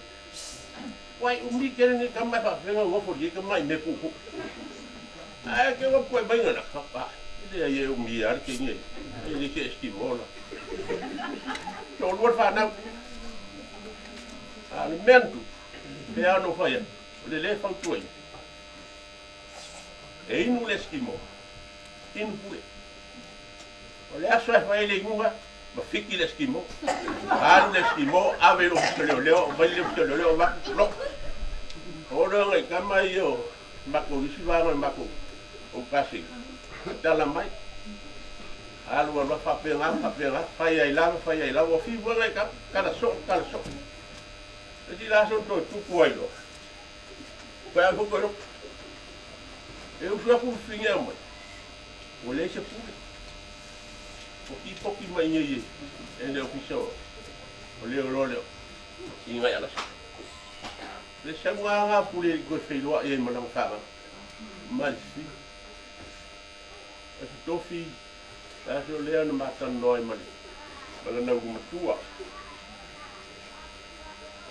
Wai umi kere ni kamai pa venga wo fo ka mai me ku. Ai ke wo ko ba ngana pa. Ile ye umi ar ke ni. Ile ke eskimola. To lo fa na. Alimento. Pe ano fa ya. Le fa tu ai. E inu le eskimo. In pue. Ole aso fa ile ngua. Ma fiki le eskimo. Le eskimo ave lo leo, vai le leo va. No. Ora ngai kama yo mako isi va mako. O kasi. Tala mai. Alu wa fa penga, fa ia la o fi wa ngai ka kada so. Jadi la so to tu kuai lo. Pa fu ko. Eu fui ku finga mai. O le se pu. Poki mai ye ene ofiso o leo inga ya la le semua nga pule ko felo e manang kama malfi e tofi ta so le na matan noi mali bala na ku matua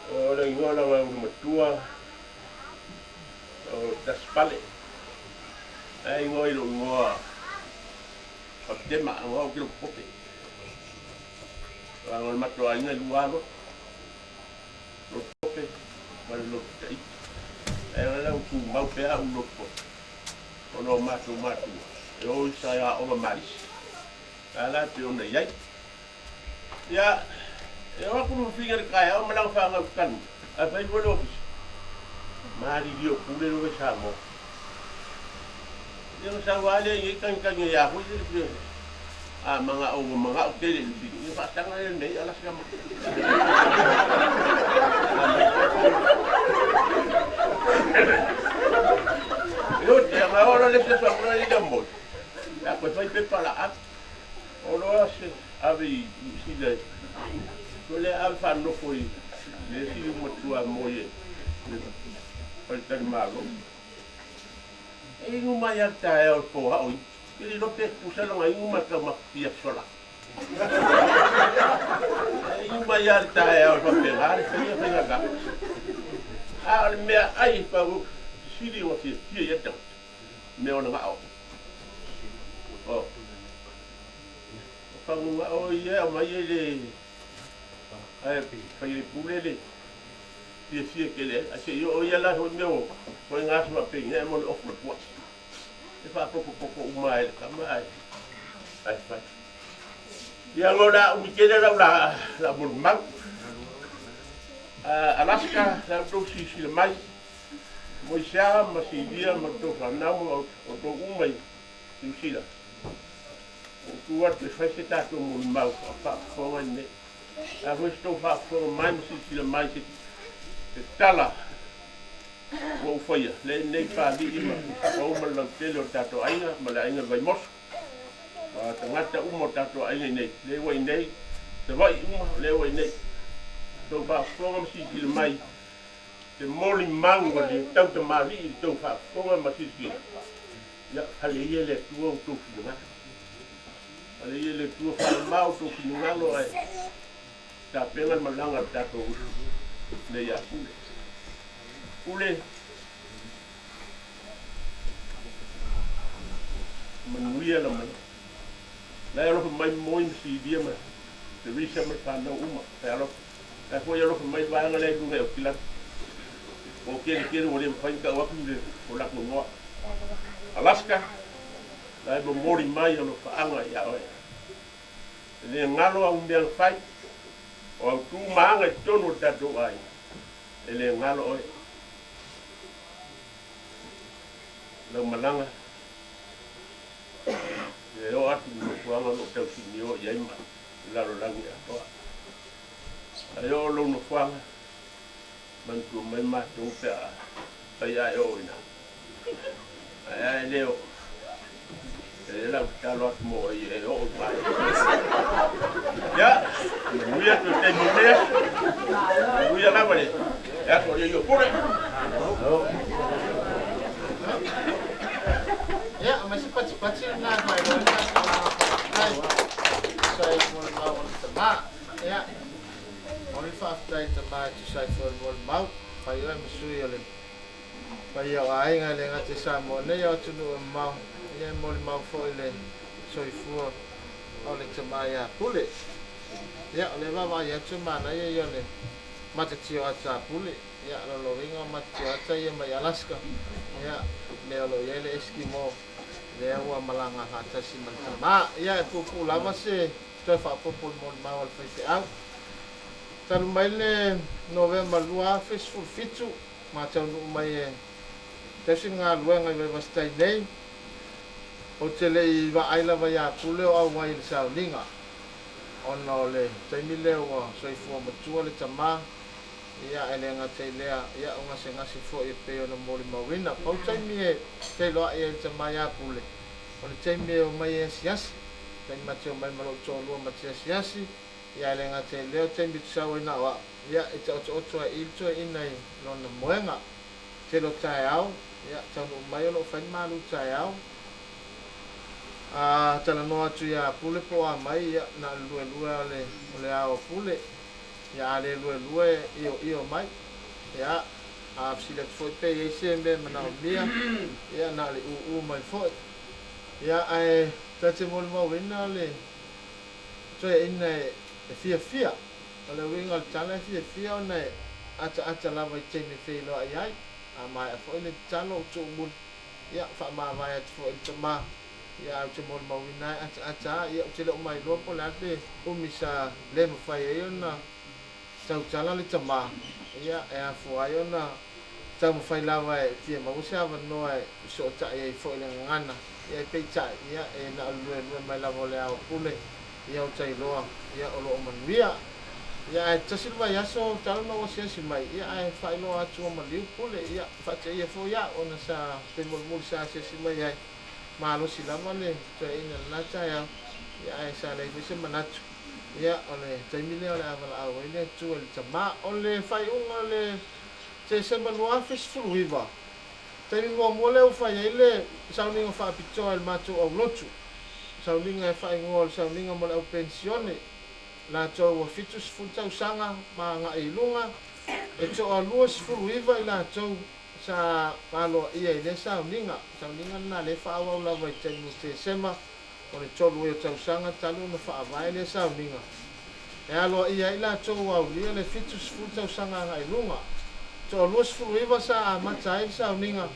o le ngola wa ku matua o taspale ai ngoi lo ngoa o tema ngau kilo pope ang mato ay nga luwalo lo pope mal lo tai ay lang ku mau pe a ulo po ono mato e o saya o maris ala te ona yai ya e o ku finger kai o malang fa nga kan a fa wo lo mari dio pule lo sa mo yung sa wale yung kan ya ko mga okele yung pasang na yun may alas ka mo yun yung oro lesya sa mga idambot ako fay pepalaat oro abi sila kule alfa no foi lesi yung matua moye palitan mago ingu mayar tayo po haoy kili lote usala nga ingu makamapia sola ingu mayar tayo pa pegar kaya ga al me ay pa sili o fia ia tau. Me ona ngao. O. Whangu ngao ia o mai le. Ai whai pule le. Fia kele. Ase o ia la ho meo. Ko ngā suma pe ngai mo off the watch. E wha poko umai le kamai. Ai whai. Ia ngora umikele la mun mang. Alaska la do si le mai. Mo sia ma si dia ma Tofa na mo o do umai. Sila. Tu ar te fai ta to mun mau fa fo ne. A ho sto fa fo mai si le mai si tala. Wo foi le nei fa di ima. O ma la tele o tato ainga ma la ainga vai mos. Ba tangata umo tato ainga nei. Le wai nei. Te vai uma le wai nei. To fa fo si le mai. Te moli mango di tau te mari to fa fo ma si. Ya hale ia le tua o tofu nga. Hale ia le tua fa mau tofu nga lo ai. Ta pena malanga tato le ya pule. Pule. Manuia la mai. La ro mai moi si dia ma. Te visa ma fa no uma. Ta ro. Ta foi ro mai va ngale ku ngai o kila. O kere o le fa ka wa ku le o la ko no. Alaska, la e mori mai o whaanga ia oe. Le ngalo au mea whai, o au tū maanga i tono tato ai. E le ngalo oe. Lau malanga. E o atu no whaanga no tau sini o iai ma. Laro langi a toa. E o lo no whaanga. Mantu mai mato pea. Pai ai o ina. Ai leo. E la talo mo e o mai. Ya, muia tu te muia. Muia la vale. Ya so yo pure. Ya, masih pacil na mai lo na. Sai mo mau tama. Ya. Only fa dai tama tu sai for mau. Pai ai masui ale. Pai ai nga le ngate sa mo ne ya tunu mau. Ia mo mau fo ile soifua o le tama ya pule. Ya le va ya tuma na ia le. Mate tio ata pule. Ya lo vinga mate tio ata ia mai Alaska. Ya me lo ia le Eskimo. Le ua malanga hata si mantama. Ya ku lava se Tofa popol mo mau al fai au. Talu mai le November lua festival fitu ma tau mai e tesi ngā luenga i wastai nei o te le i wa aila wa ia pule o au mai le saulinga ono le taimi leo o soifua matua le tama ia ele nga te lea ia o ngase fo i pe o na mori mawina pau taimi e te loa i le tama ia pule o le taimi o mai e siasi taimi mateo mai malo tōlua matia siasi ia le nga te leo taimi tusau ina wa ia i te oto i ilto ina i lona moenga te lo tae au ia tanu mai o lo whain malu tae au tala noa tu ia pule po a mai ia na lue o le ao pule ia le lue io mai ia a fsile tu foi pe i se mbe mana o mia ia na le mai foi ia ai tate mol mo wina le toe ina e fia o le winga o tala fia o nei ata lava i teime fei loa i ai a mai a foi le talo o tō mun ia wha maa vai atu foi te maa ia te mol mawina ata ia te leo mai loa po le ate umisa le mawhai e ona tau tala le tama ia e a fuai ona tau mawhai lawa e tia mawuse awa noa e so ta e foi le ngana ia e peitai ia e na alue mai lawa le au pule ia o tai loa ia o loo manuia ia e tasilwa ia so tala no wasia si mai ia e whai loa atu o maliu pule ia whate ia fo ia ona sa te mulmul sa si mai ai malo si lama le te ina nata ia ia e sa le vise manatu ia ole te mile ole avala au ile tu le tama ole fai unga le te sema noa festival wiva te mo mo le fai ile sauninga fa pito el matu au lotu sauninga fai ngol sauninga mo le pensione la to wa fitus futa usanga ma nga ilunga e to a luas fu wiva ila to sa palo ia ile sauninga na le whaawau lawa I taimu te sema o le tolu e tausanga talu na whaawai le sauninga. E aloa ia ila tōu au lia le fitu sifu tausanga ngai lunga. Tō luas furuiva sa matai sauninga.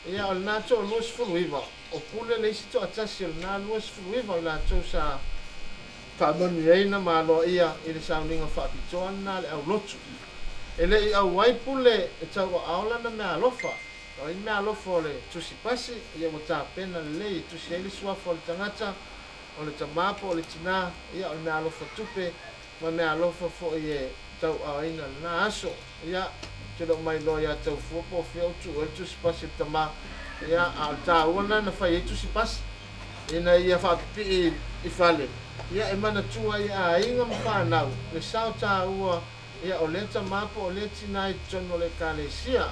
Ia o le nā tō luas furuiva. O pule le isi tō atasi o le nā luas furuiva ila tōu sa whaamanu eina ma aloa ia I le sauninga whaapitoa na le au lotu. Ele I au wai pule e tau o aolana mea alofa. O I mea alofa o le tusi pasi, ia mo tā pena le lei, tusi eili suafa o le tangata, o le tamapo, o le tina, ia o le mea alofa tupe, ma mea alofa fo I e tau aoina le nā aso. Ia, tilo mai loa ia tau fuopo, fia utu, o le tusi pasi tama, ia a o tā uana na whai e tusi pasi. Ina ia whaapipi I whale. Ia e mana tua ia a inga ma whanau, le sao tā ua, ia o le tamapo o le tina I tono le kalesia.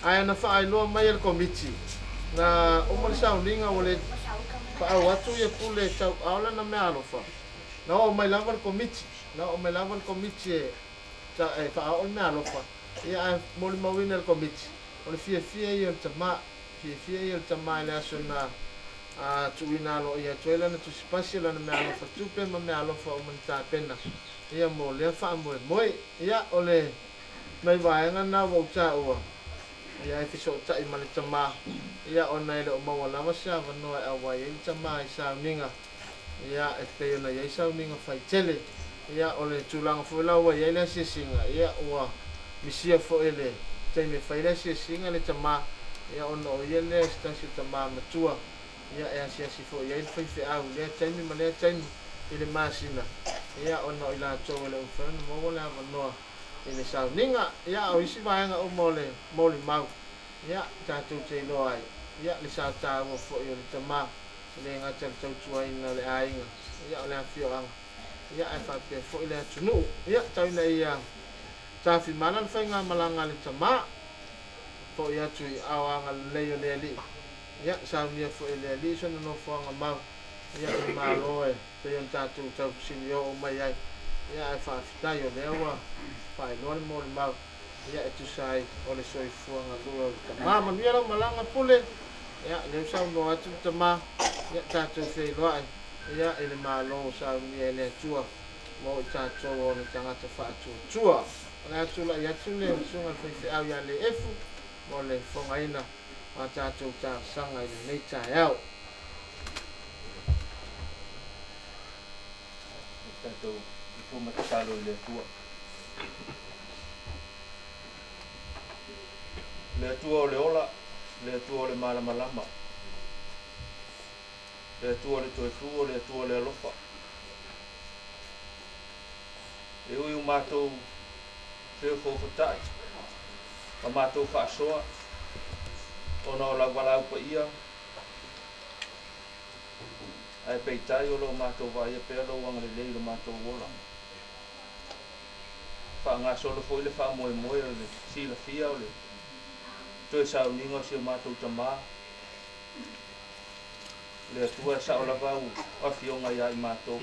Ai na whaailoa mai le komiti. Na umar sauninga o le whaau atu ia pule tau aula na mea alofa. Na o mai lava le komiti. Na o mai lava le komiti e whaau le mea alofa. Ia ai moli mawina le komiti. O le fia I le tama. Fia I le tama I le aso na tuina alo ia tuela na tusipasi la na mea alofa tupe ma mea alofa o manita pena. Ia mo le wha moe moe. Ia o le mai vaenga na wauta ua. Ia e fiso o tai ma le tama. Ia o nei le o maua lava sa wanoa e awai e tama I sauninga. Ia e peo na iei sauninga whai tele. Ia o le tūlanga fuela ua iei le singa. Ia ua misia fo ele. Teime whai le singa le tama. Ia o no iei le stasi tama matua. Ia e asi fo iei le whai au. Lea teime ma lea teime I le masina. Ia o no I la tō le ufana mo le wanoa. I le sauninga, ia o isi vaenga o mole mau. Ia tātou te iloa ai. Ia le sa tāua fo I o le tama. Le ngata le tautua ina le ainga. Ia o le awhio anga. Ia e whapea fo I le atunu. Ia tauina ia tāwhi mana le whainga malanga le tama. Fo I atu I awanga le leo le ali. Ia saunia fo I le ali. Sona no fuanga mau. Ia I māloe. Peon tātou tau kusini o mai ai. Ia e whaafitai o lea wa. Pai loa le mo le mau. Ia e tusai o le soifuanga lua o le tama. Manuia lau malanga pule. Ia leo sau no atu tama. Ia tātou whei loa. Ia e le mālo sau ni e le atua. Mo I tātou o le tangata whaatua tua. Le atu la I atu le sunga whai au ia le efu. Mo le whangaina. Ma tātou tā sanga I le neitai au. Tātou I matatalo I le atua. Le atua o le ola, le atua o le malama. Le atua o le toefu, le atua o le alofa. E ui o mātou wheo whawhatai. Pa mātou whaasoa. O na o la wala upa ia. Ai peitai o lo mātou vai e pēlo wanga le lei lo mātou wola. Wha solo foi le wha moe moe o le sila fia o le toe sauninga o si o mātou tamā. Le atua e sao la vau a fionga ia I mātou.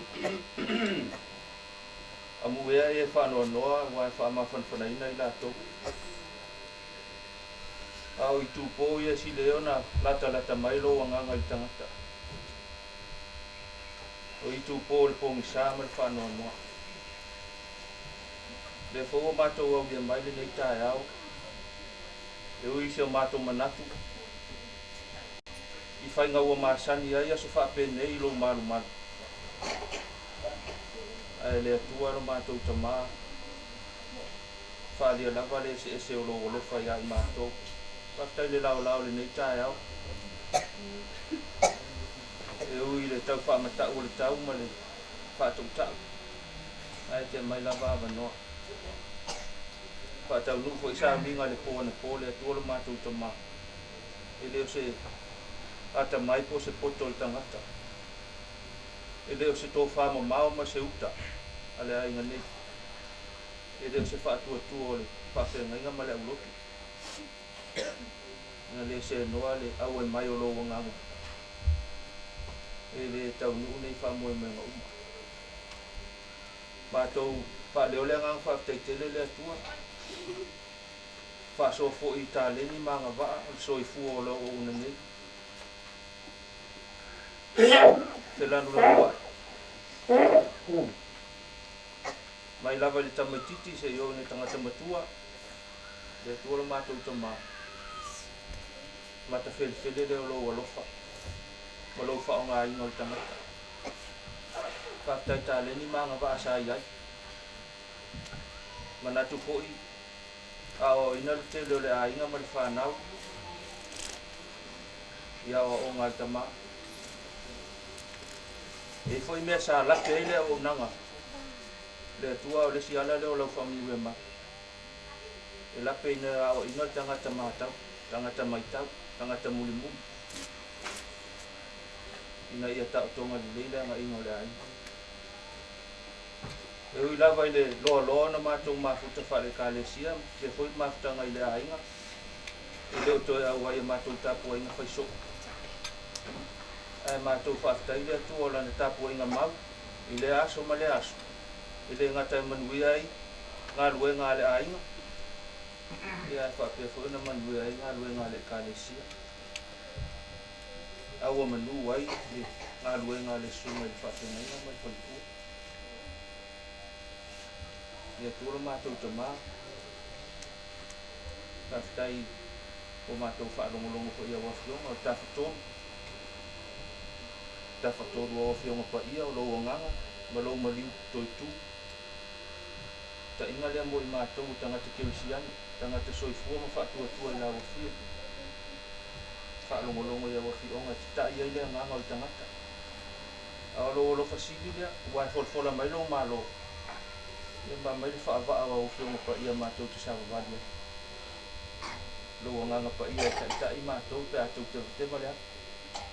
Amu ea e whanoa noa wa e wha mawhanwhanaina I lātou. Au I tūpō ia si leo na lata mailo wanganga I tangata. O I tūpō le pōngi sāma le whanoa noa. Le fōa mātou au ia mai le nei tae au. E ui se o mātou manatu. I whainga ua māsani ai aso whapene I lo malu. Ai le atua lo mātou tamā. Whaalia lava le se o lo olofa ia I mātou. Whaktai le lau le nei tae au. E ui le tau whaamata o le tau ma le whātou tau. Ai te mai lava avanoa. Whātau nufo I sa minga le pōna pō le atua lo mātou tamā. E leo se ata mai po se poto le tangata. E leo se Tofa mau ma se uta. Ale ai ngane. E leo se whaatua tua o le whawhenga inga ma le auloki. Nga le se noa le au e mai o lo wanganga. E le tau nuu nei whamoe menga uma. Mātou wha leo le ngang whafteitele le atua. whaasoa fo I tā leni maanga waa, soifua o lau o una nei. Te lanu lau wa. Mai lava le tamaititi se yo ne tangata matua. Le tuola mātou tama. Mata whele leo lau alofa. Ma lau wha o ngā inga o tangata. Whaftai tā leni maanga waa sa iai. Manatu poi. Ao ina te leo le a inga mari whanau. Ia o ngā tama. E foi mea sa lake ele o nanga. Le tua o le si ala leo lau whami ue ma. E lape ina o ina tangata mātau. Tangata maitau. Tangata mulimu. Ina ia tau tonga li leila nga ingo le ainga. E ui lava ile loa na mātou mafuta whare kālesia. Ke foi mafuta ngai le ainga. E leo toi au ai mātou tapu ainga whaiso. E mātou whafta ile atu o lana tapu ainga mau. I le aso ma le aso. I le ngata manui ai. Ngā lue ngā le ainga. I ai whapea foi na manui ai. Ngā lue ngā le kālesia. Aua manu ai. Ngā lue ngā le sunga i whapea ngā mai whaipua. Ia tūra mātou ta mā. Tawhitai o mātou whaalongolongo ko ia wawhionga o tawhitonu. Tawhitoru o wawhionga pa ia o lau o nganga. Ma lau maliu toi tū. Ta inga lea mo I mātou o tangata keurisiani. Tangata soifua ma whaatua i la wawhio. Whaalongolongo ia wawhionga. Tita ia lea nganga o tangata. A alo o lo fasili lea. Wai folfola mai lau mālo. Ia mai le whaawaa wa uwhionga pa ia mātou te sawa walia. Lua nganga pa ia ta I mātou pe atou te wale hapa.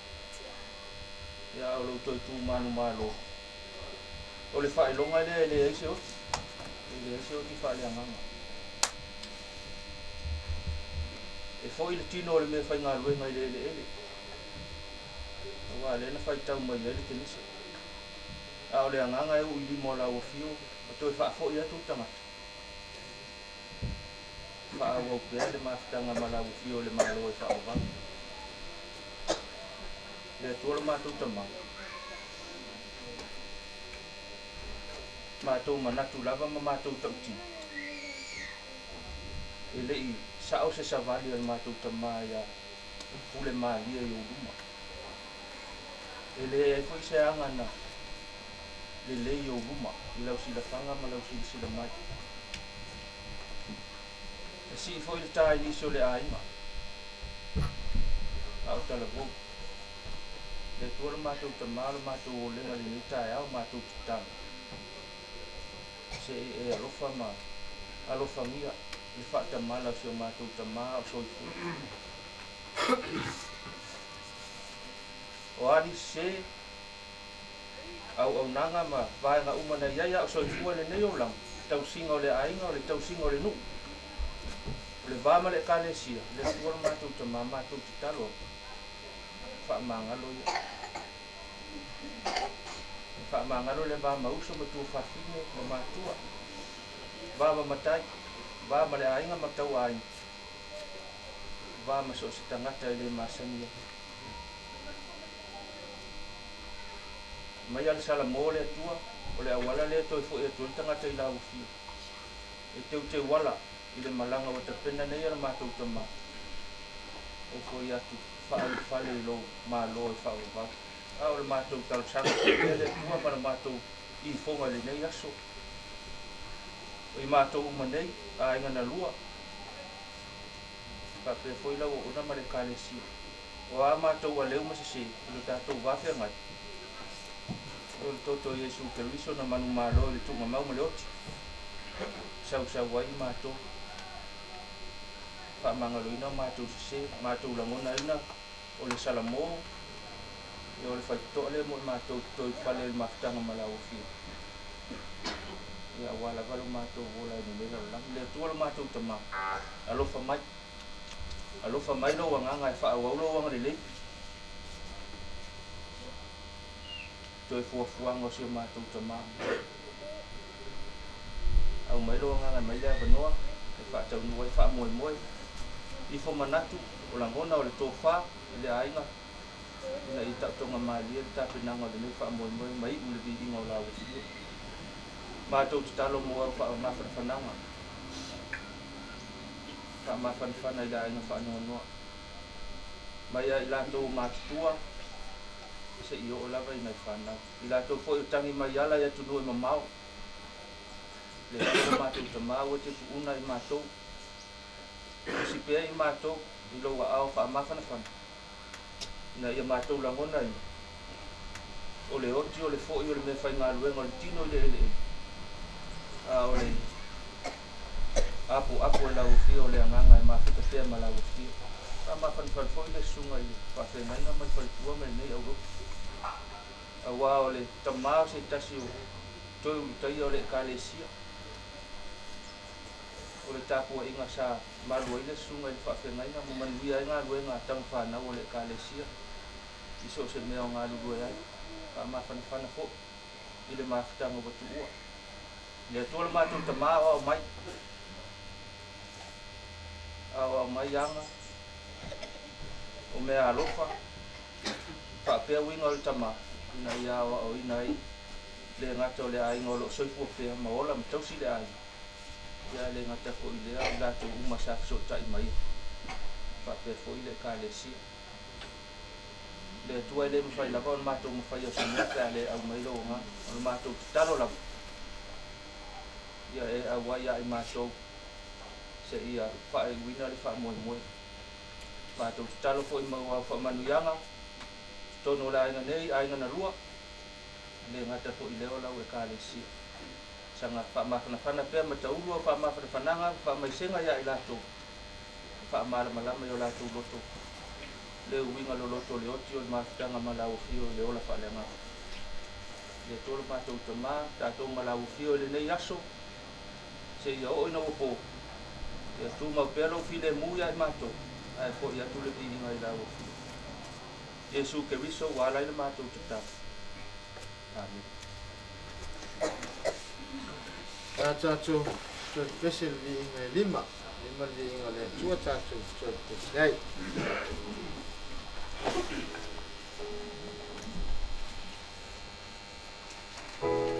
Ia au lau toi tū manu mālo. O le whaelonga le eise oti. Le eise oti whaele anganga. E fo I le tino o le mea whai ngā luenga I le ele. Wa le na whai tau mai ele te nisa. A o le anganga e ui limo la uwhio. O toi whaafo I atu tangata. Whaawau pia le mawhitanga malau whio le malo e whaawang. Le tuola mātou tama. Mātou manatu lava ma mātou tauti. E le I sao se savali al mātou tama ia Pulemalie I uruma. E le e foi se angana. Le lei o guma, I lau sila whanga ma lau sila mai. E si foi le tae niso le aima. Au tala vau. Le tuala mātou ta mālo mātou o lenga le ni tae au mātou titana. Se e alofa ma, alofa mia, le whaata mala si o mātou ta mā o soifu. O ari se, au nanga ma vaenga umana ia o soifua le nei o lang tausinga o le ainga o le tausinga o le nu le vama le kalesia le tuala mātou ta mātou te talo whaamangalo ia whaamangalo le vama uso ma tua whawhine ma mātua vama matai vama le ainga matau ainga vama so se tangata le masania mai al sala mole tua o le awala le toi fo e toi tangata I lau fio e te wala I le malanga o te pena nei ala mātou tama e fo I atu whaale I lo mālo e whaowa a o le mātou talsanga e le tua ma le mātou I fonga le nei aso o I mātou umanei a inga na lua ka pe fo I lau o una ma le kālesi o a mātou a leu masese I lo tātou wawhia ngai o le toto Yesu Keriso na manu malo le tunga mau ma le oti. Sau wai mātou. Whaamangalo ina mātou sise, mātou langona ina o le salamo. E o le whaitoa le mo mātou toi whale le mawhitanga malau whio. Ia wala walo mātou wola ina mera o lang. Le tuala mātou tama. Alofa mai. Alofa mai lo wanganga e whaawau lo wanga le lei. Toi fuafuanga o si o mātou tama. Au mai loa nganga mai lea wanoa, whaatau nuai wha moe I fo manatu o langona o le Tofa le ainga ina I tautonga malia le tapenanga o le nei wha moe mai ule vi inga o lawe fio mātou te talo mua o wha mawhanawhananga wha mawhanawhana I le ainga wha noa mai I lātou mātutua se I o lava I nai whanau I lātou fo I tangi mai ala I atu nui mamau le kua mātou ta māua te puuna I mātou si pēa I mātou I loa ao wha mawhanawhana na ia mātou langona I o le oti o le fo I o le me whai ngā luenga o le tino I le ele a o le apo e lau fia o le anganga I mawhita pēa ma lau fia a mawhanawhana fo I le sunga I le whawhengainga mai whalitua me nei au a wā o le tamao se tasi o toi utaia o le kalesia o le tāpua inga sa marua I le sunga I le whawhengainga mo manuia I ngā luenga tang whanau o le kalesia I so se mea o ngā lurua ai a mawhanawhana fo I le mawhitanga watu ua le atua le mātou tamao au mai au mai anga o mea alofa whapea winga o le tamao ina ia o ina I le ngata o le ainga o lo soifua pēa maola ma tausi le ainga ia le ngata fo I lea o lato uma sa fisota I mai whapea fo I le kālesia le atua I le mawhai lava o le mātou mawhai o sameka le au mai lo ngā o le mātou talo lava ia e au wai I mātou se ia whae wina le wha moe mātou talo fo I maua wha manuyanga tono la ainga nei ainga na rua le ngata fo I leo lau e kālesia sanga wha mawhanawhana pēa ma taurua wha mawhanawhananga wha maisenga ia I lato wha malama I o lato loto le uinga lo loto le oti o le mawhitanga ma lau fio le ola wha leanga le tolo mātou tamā tātou ma lau fio le nei aso se ia o ina upo ia tu mau pēa lau fi le muia I mātou ai fo ia tu le inga I lau fio Yesu Keriso wala I le mātou tata. Amen. Tātou tō pese li inga lima li inga le tua tātou tō pese nei. Oh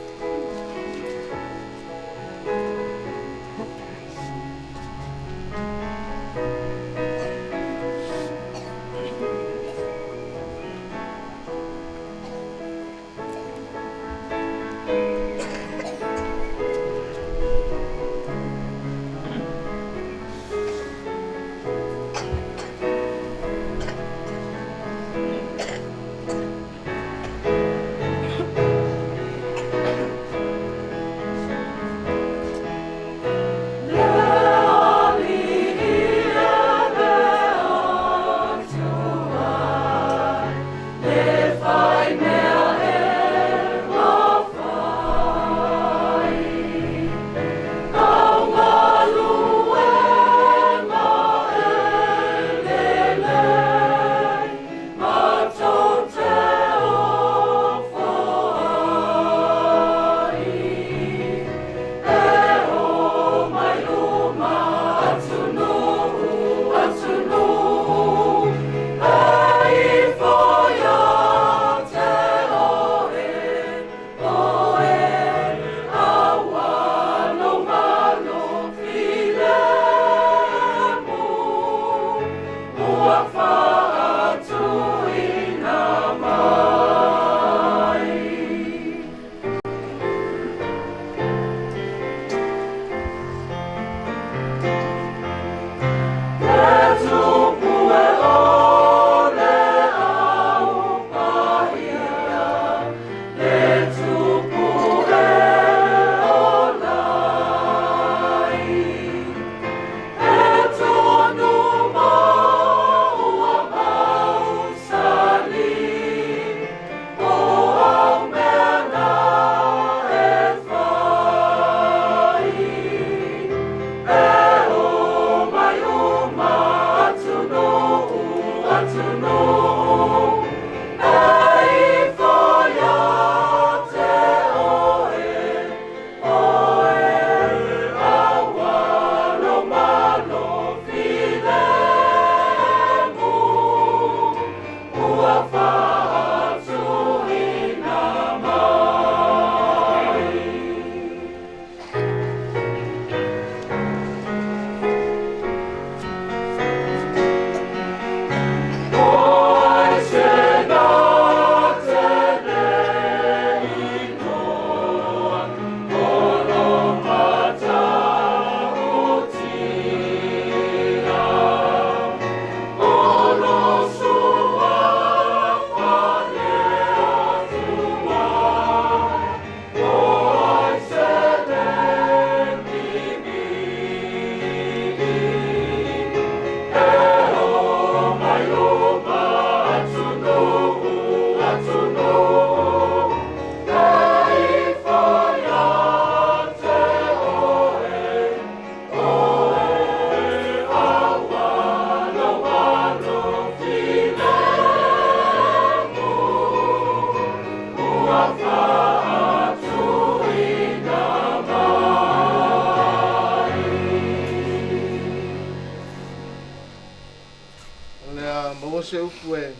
se upu e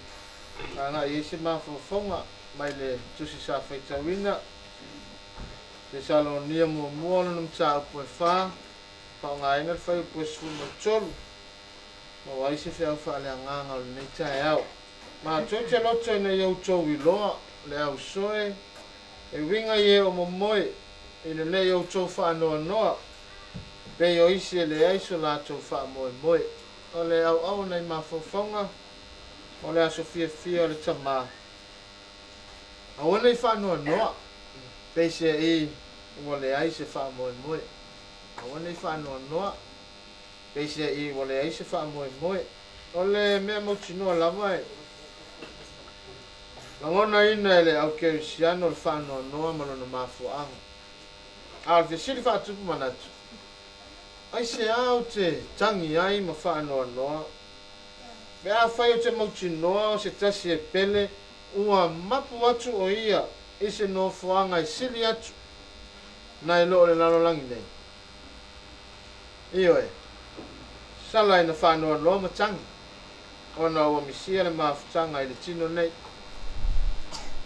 anga i se mafofonga mai le tusi sa faitawina te salonia mua na mta upu e fa nga inga fai upu e suma tolu ma wai se fea fa le anganga o le nei tae au ma te loto ina iau tau i loa le au soe e winga i e o momoe ina le iau tau fa noa noa pe o isi e le aiso la tau fa moe moe o le au nei mafofonga o le aso fia o le tama a wana i fa noa noa pe se i o le aise fa moe moe a wana i fa noa noa pe se i o le aise fa moe moe o le mea mauti noa lava e langona ina e le au kerisiano le fa noa noa malona mafuanga a le fesili fa tupu manatu ai se au te tangi ai ma fa noa noa be a fai o te mauti noa o se tasi e pele ua mapu atu o ia i se no fuanga i sili atu na i loo le lalolangi nei iyo e sala ina fa noa noa ma tangi ona ua misia le mafutanga i le tino nei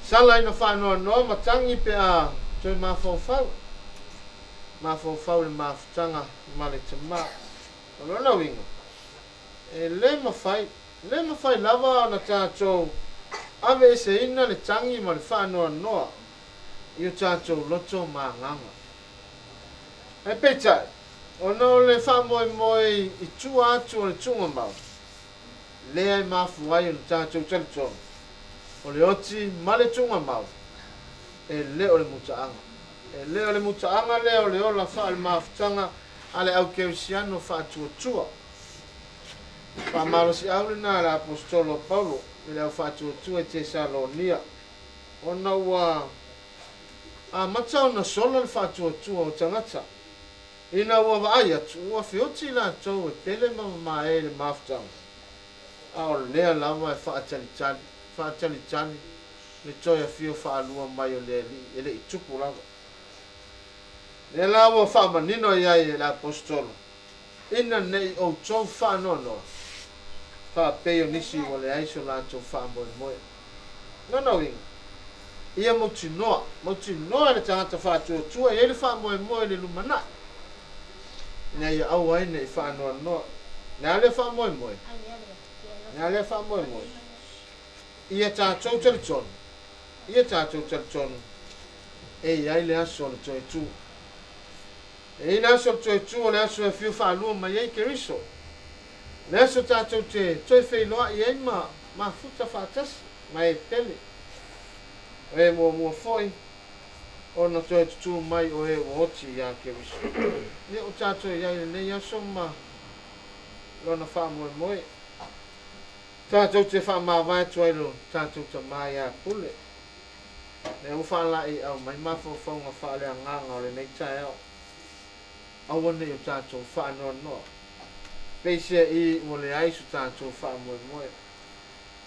sala ina fa noa noa ma tangi pe a toi mafaufau mafaufau le mafutanga ma le tama o lona winga e le mafai lava ona tātou ave e se ina le tangi ma le fa noa noa i o tātou loto maanganga e peitai ona o le fa moe moe i tua atu o le tunga mau le ai mafu ai o le tātou talitonu o le oti ma le tunga mau e le o le mutaanga e le o le mutaanga le o le ola fa le mafutanga ale au kerisiano fa tua pa malo si aulina la apostolo Paulo le au fa tua te Salonia ona ua a matau na solo le fa tua o tangata ina ua vai atu ua fioti la tau e pele ma e le mafutanga a o lea lava e fa tali le toia fio fa alua mai o le i tupu lava le lava fa manino ia e la apostolo ina nei o tau fa nono fa peo nisi o le aiso la tau fa moe no winga ia mauti noa le tangata fa tua e le fa moe le lumana ina ia au ai nei fa noa na le fa moe ia tātou talitonu e iai le aso o le toe tu e ina aso le toe tu o le aso e fiu whaalua mai ei keriso le aso tātou te toe whailoa i ei ma futa whaatasi mai e pele e mua foi o na toe tutu mai o e oti ia keriso le o tātou iai le nei aso ma lona wha moe tātou te wha mawai tuai lo tātou ta mai a pule ne ufa la i au mai mafofonga wha lea nganga o le nei tae au awa nei o tātou wha noa peise i mo le aisu tātou wha moe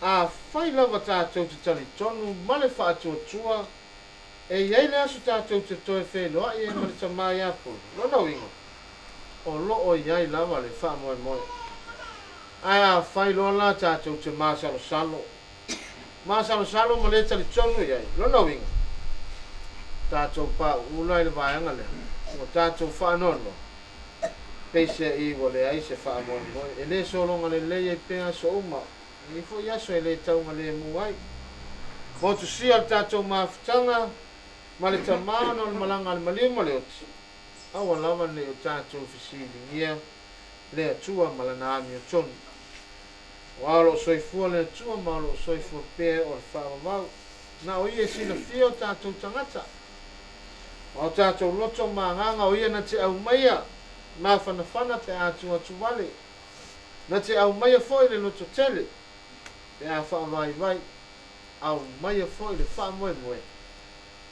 a whai lava tātou te tali tonu male wha tua e iei le asu tātou te toe wheloa i e male ta mai a pule lona winga o lo o iei lava le wha moe ai a fai lo la tātou te masalo salo ma le tali tonu iai lona winga tātou pa ulai le vaianga le o tātou whaanono peise i o le aise whaamoe e le solonga le lei e pēa so uma i fo yaso e le taunga le muai mo tu sia tātou mafutanga ma le tamano le malanga le malima le oti awa lava le o tātou fisili ngia le atua ma le naami o tonu wa lo soifua le tua ma lo soifua pe o le whaamamau na o ia sina fio tātou tangata o tātou loto maanganga o ia na te au maia ma whanawhana pe atua tuwale na te au maia foi le loto tele pe a whaamai au maia foi le whaamoe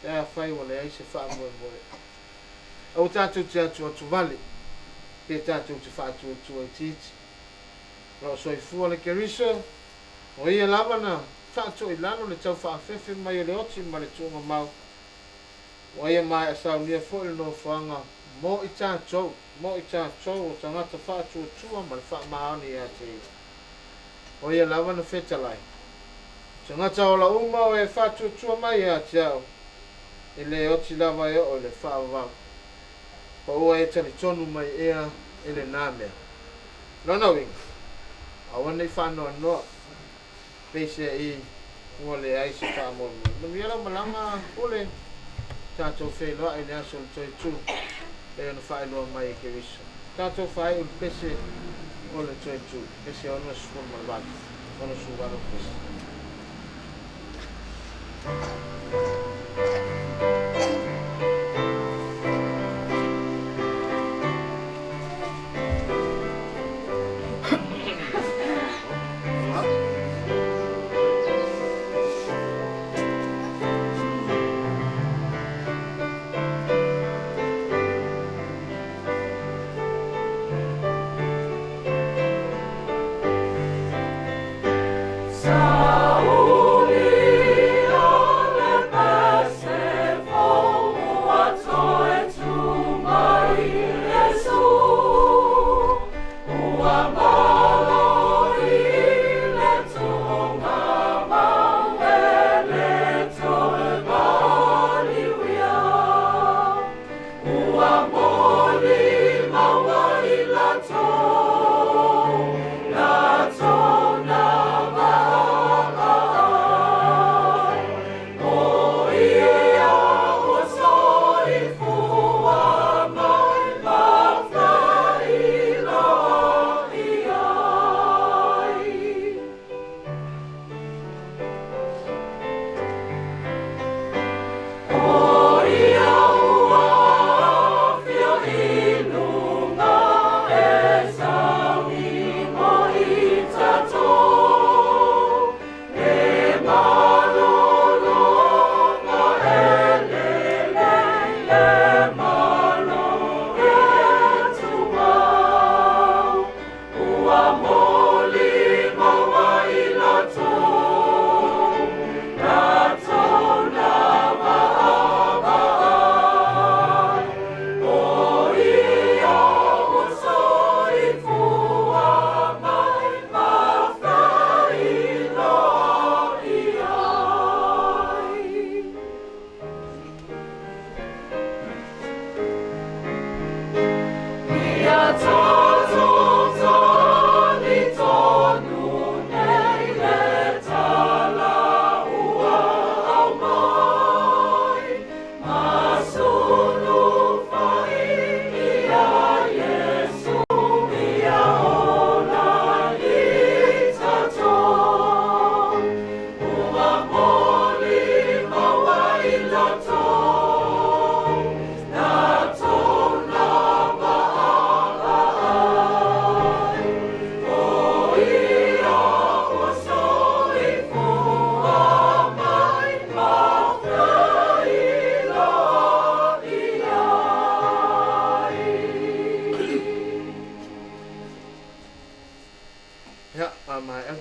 pe a whai o le aise whaamoe o tātou te atua tuwale pe tātou te whaatua tua i titi lo soifua le keriso o ia lava na tātou i lano le tau whaafefe mai o le oti ma le tuunga mau o ia mai a saunia fo le no whanga mo i tātou o tangata whaatua tua ma le whaamaoni a te o ia lava na fetalai tangata o la uma o e whatutua mai a tiao e le oti lava e o le whaavau pa ua e tali tonu mai ea e le nāmea lona winga awana i whanoa noa peise i ua le aise whaamonu na miara malanga ule tātou whailoa e le aso le toi tū e ana whaeloa mai ke wiso tātou whae ul pese o le toi tū pese ona sufon malwaki ona suvaro pese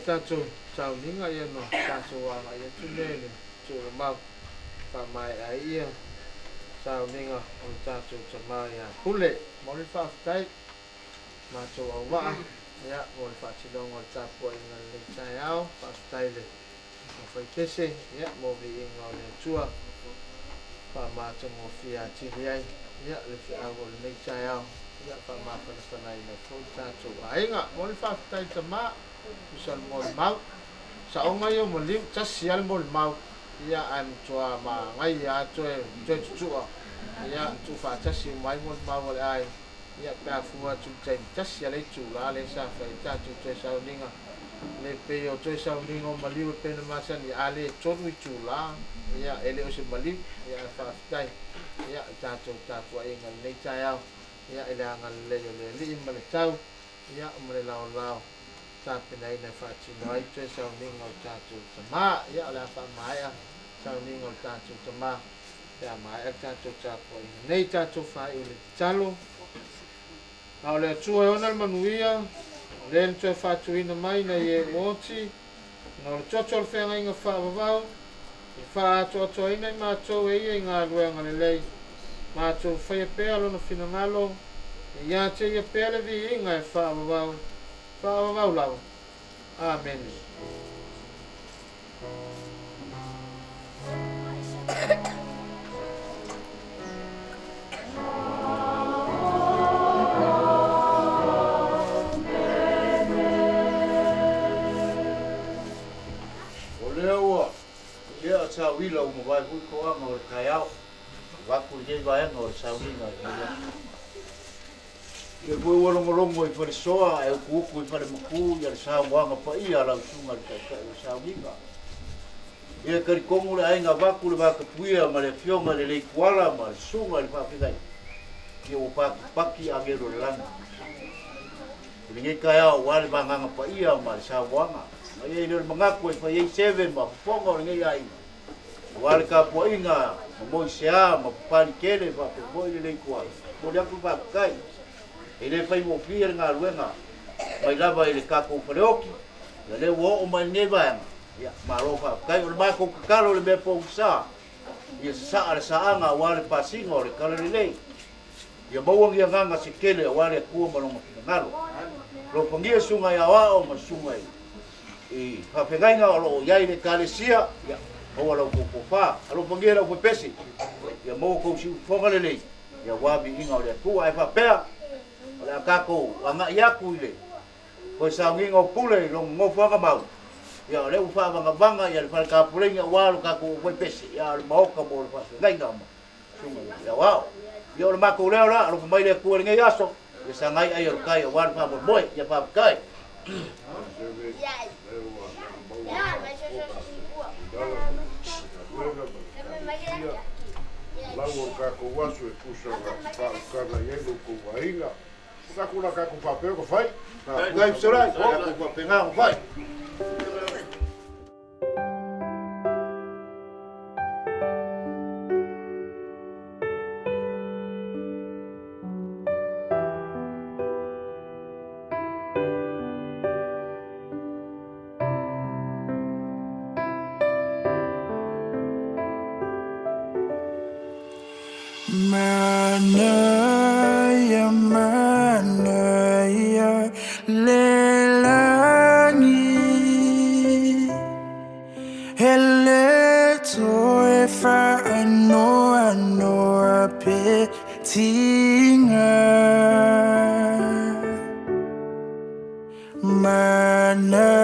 tātou tau ninga ia no tātou wanga ia tunene tūra mau whamai a ia tau ninga o tātou tamau ia pule mori whawhtai mātou au waa ia mori whātilonga o tāpua inga le tai au whawhtai le whaitese ia mori inga o le tua whamātou o whia tiri ai ia le whia o le tai au ia whamāwhana whanai na fōi tātou a inga mori whawhtai tamau Isal mol mau sa onga yo molim tasial mol mau ia am tua ma ngai ya toe tua ia tu fa tasi mai mol mau le ai ia pa fua tu tai tasial e tu la le sa fa ta tu te sa ninga le pe yo te sa ninga maliu pe na masa ni ale toru tu la ia ele o se maliu ia fa tai ia ta tu ta tua inga le tai au ia ele anga le yo le li ma le tau ia mo le lao lao Tāpena ina whātino ai tue sau ninga o tātou tamā ia o lea whamāia sau ninga o tātou tamā pēr mai e tātou tāpua inga nei tātou whai o le talo a o lea tua e ona le manuia o lea tue whātuina mai na i e ngoti na o le toto le whenga inga whaavavau i whātua ina i mātou e ia i ngā ruenga le lei mātou whaia pēr alo na whinangalo i ia te ia pēr le vi inga e whaavavau whaavavau lau Amen. O lea ua, ia a tauila o mawai hui koanga o le kai au. Waku i vaenga o le sauninga i ia. Ia koe walongolongo i whare soa, e ukuku i whare maku, ia le sauwanga pa ia lau sunga le kai o sauninga. Ia karikongo le ainga waku le wakapuia ma le fionga le lei kuala ma le sunga le whawhigai. Ia o paki a ngero le langa. Ia ngai kai au wale wanganga pa ia ma le sauwanga. Ma ia ilo le mangaku i whai 7 ma fufonga o le ngai ainga. Wale ka po inga mo sea ma pali kele va po le le kuala. Mo le aku va kai. Ele fai mo fia nga luenga. Mai lava ele ka ko preoki. Ya le wo o mai neva. Ya ma ro fa kai o ma ko kalo le me po sa. Ya sa ala sa anga wale pasingo le kala le le. Ya mo wangi nga se kele wale ku mo no ngalo. Ro pangia sunga ya wa o ma sunga. E fa pengainga o ya ile kalesia ya o wala ko fa alo pangera ko pesi ya mo ko si fonga le ya wabi inga o le tu ai fa pea ala kako anga ya ku ile ko sa ngingo pule lo ngo fonga mau ya le fa banga ya le fa ka pule nga walo kako ko pesi ya mo ka mo fa ngai ngam ya wa yo le mako le ora lo mai le ku le ngai aso ya sa ngai ai o kai o wan fa mo boy ya fa kai Lango kako wasu e kusa kana yengo ko wainga. Sa kuna kako papel ko fai. ngai sorai ko penga fai Manaya lelangi hele toe fa ano apetinga manaya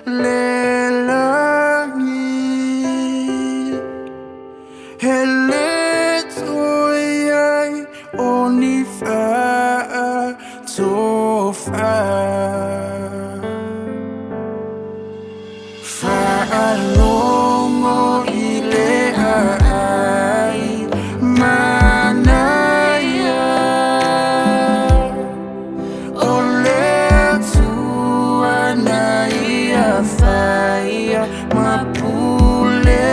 lelangi hele toyai onifa tofa fa'alomo ile ai manaya ole tuanaya faya mapulea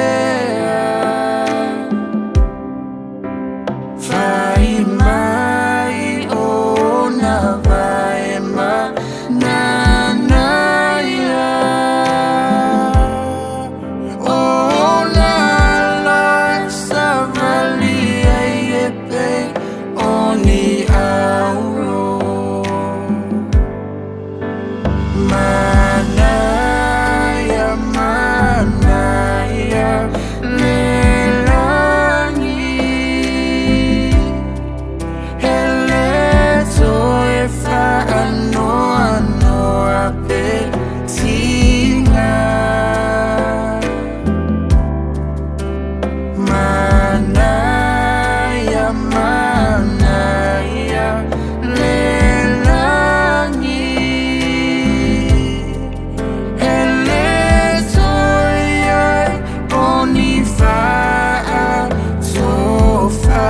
vai mai ona vai ma nanaya ona la savalia yepe oni auro manaya lelangi hele toe fa ano apetinga manaya lelangi hele toyai onifa tofa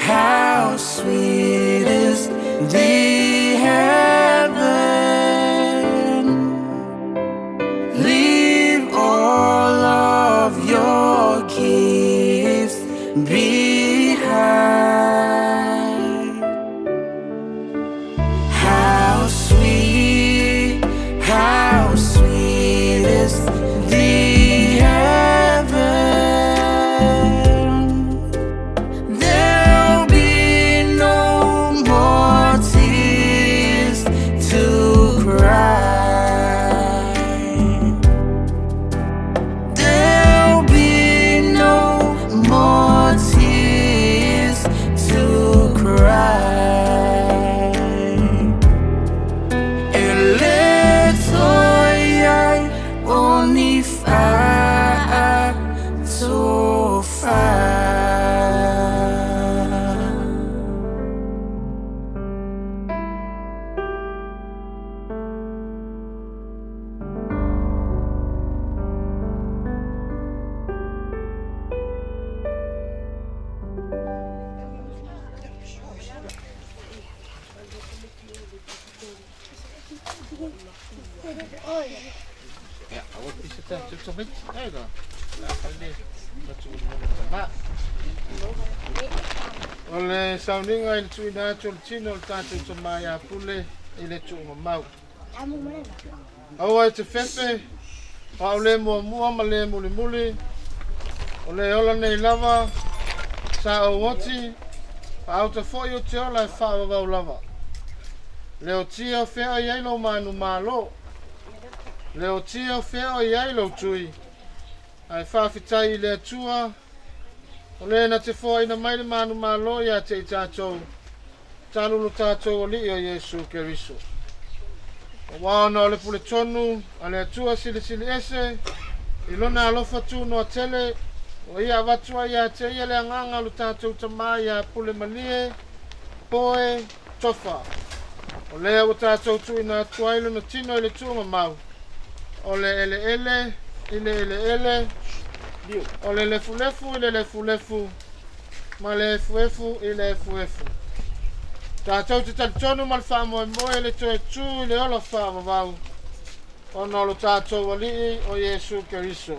how sweet is the heaven. Leave all of your gifts behind. How sweet is the heaven. far, so far. Ya, awak bisa tercobek, ayo dah. Ini macam mana? Oleh sounding ail tuina chulchino tatu chamaya pule ile chunga mau. Awa te fefe. Ole mo male muli. Ole ola nei lava. Sa owoti. Auto foyo te ola fa wa lava. Leo tia fe ai lo manu malo. Leo tia fe ai lo tui. Ai fa fitai le tua. Ole na te fo ina mai manu malo ya te tato. Talulu tato li o Yesu Keriso. Wa na le pule tonu, ale tua sili ese. Ilona alofa tu no tele. O ia watua ya te ia le nganga lu tato tamaya Pulemalie. Poe Tofa. Ole o tato tu ina tuailu no tino ile tu mau. Ole ele. Ole lefu ma lefu ile lefu Tātou te tonu mal wha moe le toe tū le ola wha mawau ono lo tātou wali o Yesu Keriso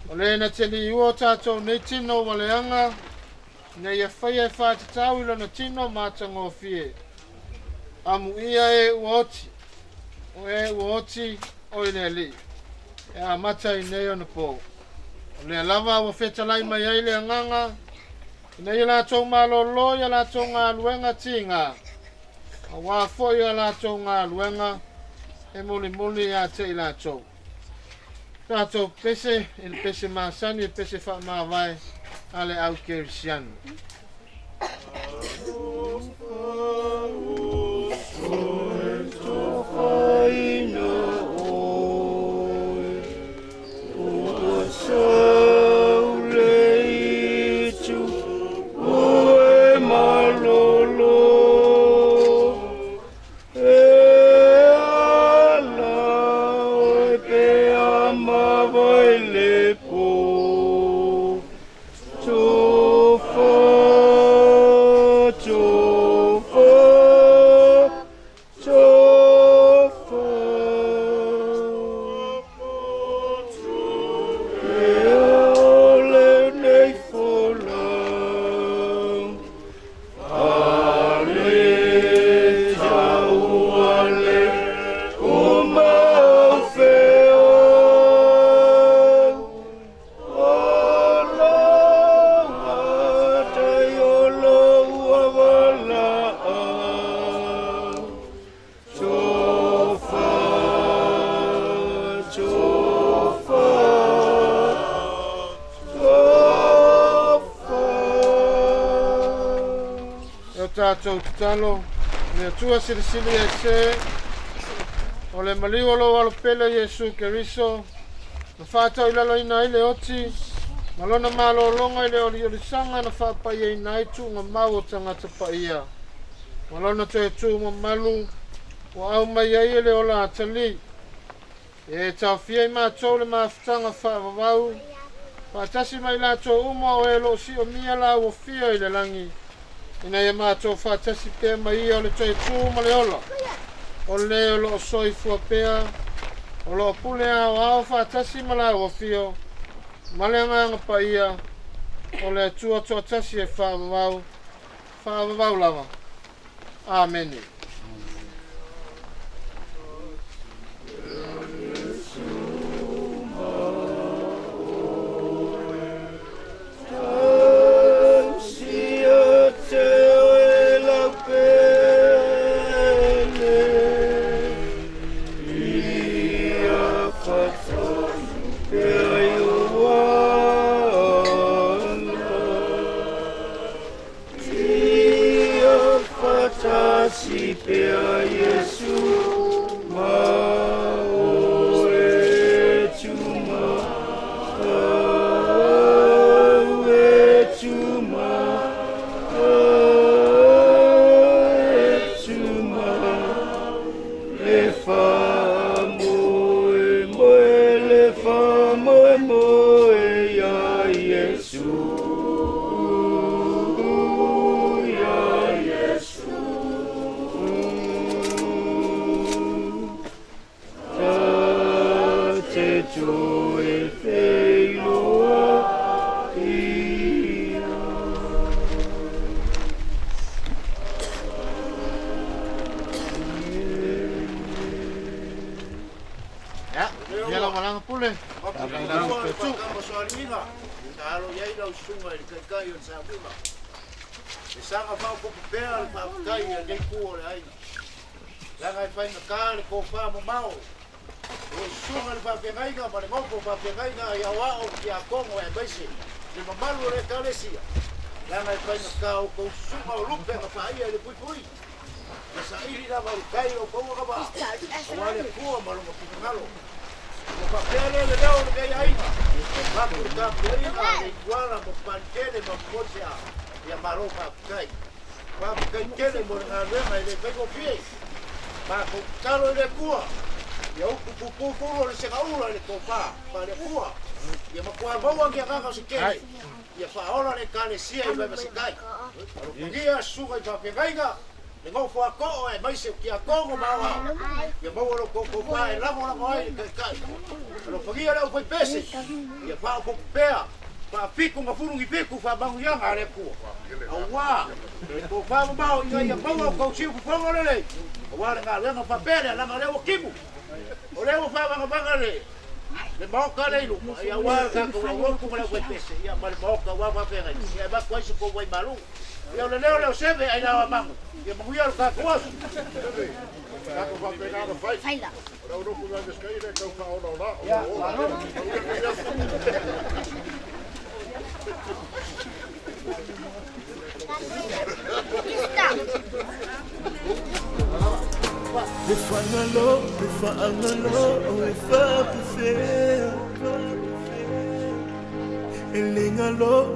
o le na te li ua tātou nei tino waleanga nei a whaia wha te tau ilo na tino mātango fie amu ia e uoti o ine li e a mata i nei ona po le lava wa fetalai mai ai le nganga nei la tō malolo ya la tō ngā luenga tinga a wā foi ya la tō ngā luenga e muli ya te i la tō tātou pese il pese masani il pese wha mawai ale au kerisianu Tātou talo me tua sili e se o le maliu lo alo pele Yesu Keriso na whātau ilalo ina ile oti malona malo longa ile oli sanga na whapai e nai tu ngā mau o tangata paia malona te tu ngā malu o au mai ai ile o la atali e tau fia i mātou le mawhitanga whaavavau whaatasi mai la tō uma o e lo si o mia la o fia i le langi ina ia mātou whaatasi pēr mai o le toi tūma le ola. O le o lo soi fua pēr, o lo pule au au whaatasi mala o fio, maleanga pa ia, o le tua toa tasi e whaavavau lava. Amen. Si Ya, dia lah malang pule. Kamu soal ina, kalau ya ina sungai kai on sa bima. Isanga fa ko pera fa kai ya ku ai. Langa fa na kale ko fa mo mau. O sungai fa pe ngai ga mare mo fa pe ngai ga ya wa o ki a kongo e bese. Ni mamalu re kale sia. Langa fa na ka o ko sungai lupe ga fa ia le pui pui. Esa iri da va kai o ko ga ba. Wale ku ma lo ko ngalo. O papel le deu le gai ai. Va por cá por aí, igual a pantene no coche a maropa kai. Va kai kele mo na rema le pego pie. Va con caro le cua. Ya o pu le se gaula le tofa, pa le cua. Ya ma cua boa que aga se kele. Ya fa ora le kale sia i va se kai. O dia suga i pa pegaiga. Le ngau fua ko e mai se ki a kongo mawa. Ya mau lo ko pa e la mo ai kai. Lo pagia le foi pese. Ya fa ko pea. Pa fiku nga furu ngi fiku fa bangu yang ale ku. Awa. Ko fa mau ya mau ko si fu fongo le. Awa nga le nga fa pere la nga le o kibu. O le o fa banga le. Le mau ka le lu. Ya wa ka ko wa ku le foi pese. Ya mal mau ka wa fa pere. Ya ba ko si ko wa malu. Ya le leo sebe ai na mamu. Ya mau ya ka ko. Kako fa pena no fai. Faila. Ora no ku ga skai le ka fa ona na. Ya, Befangalo,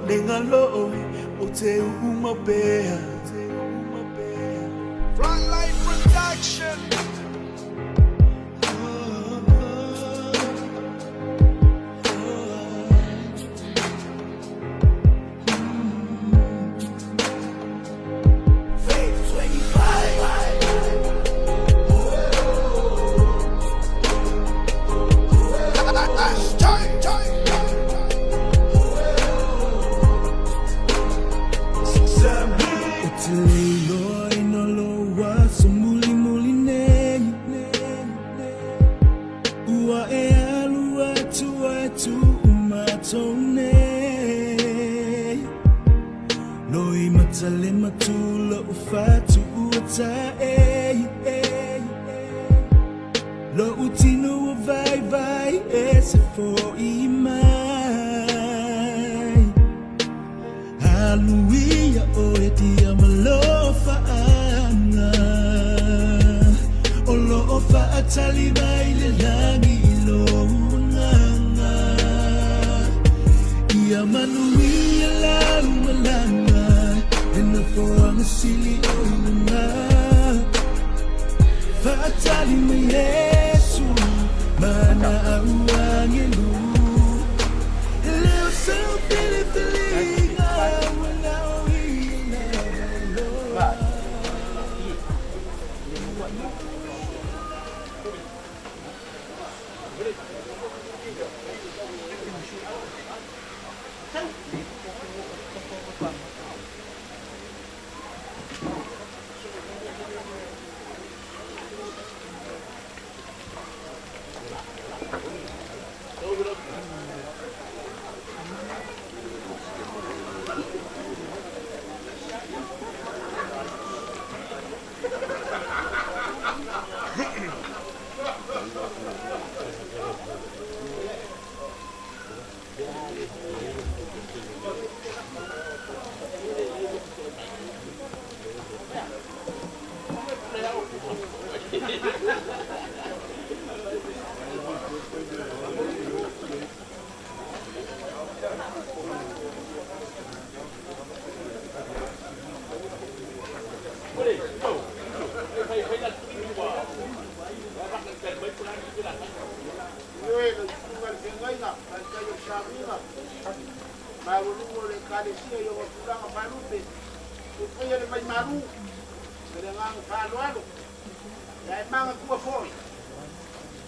Lengalo, Ote Umabea. Frontline Production.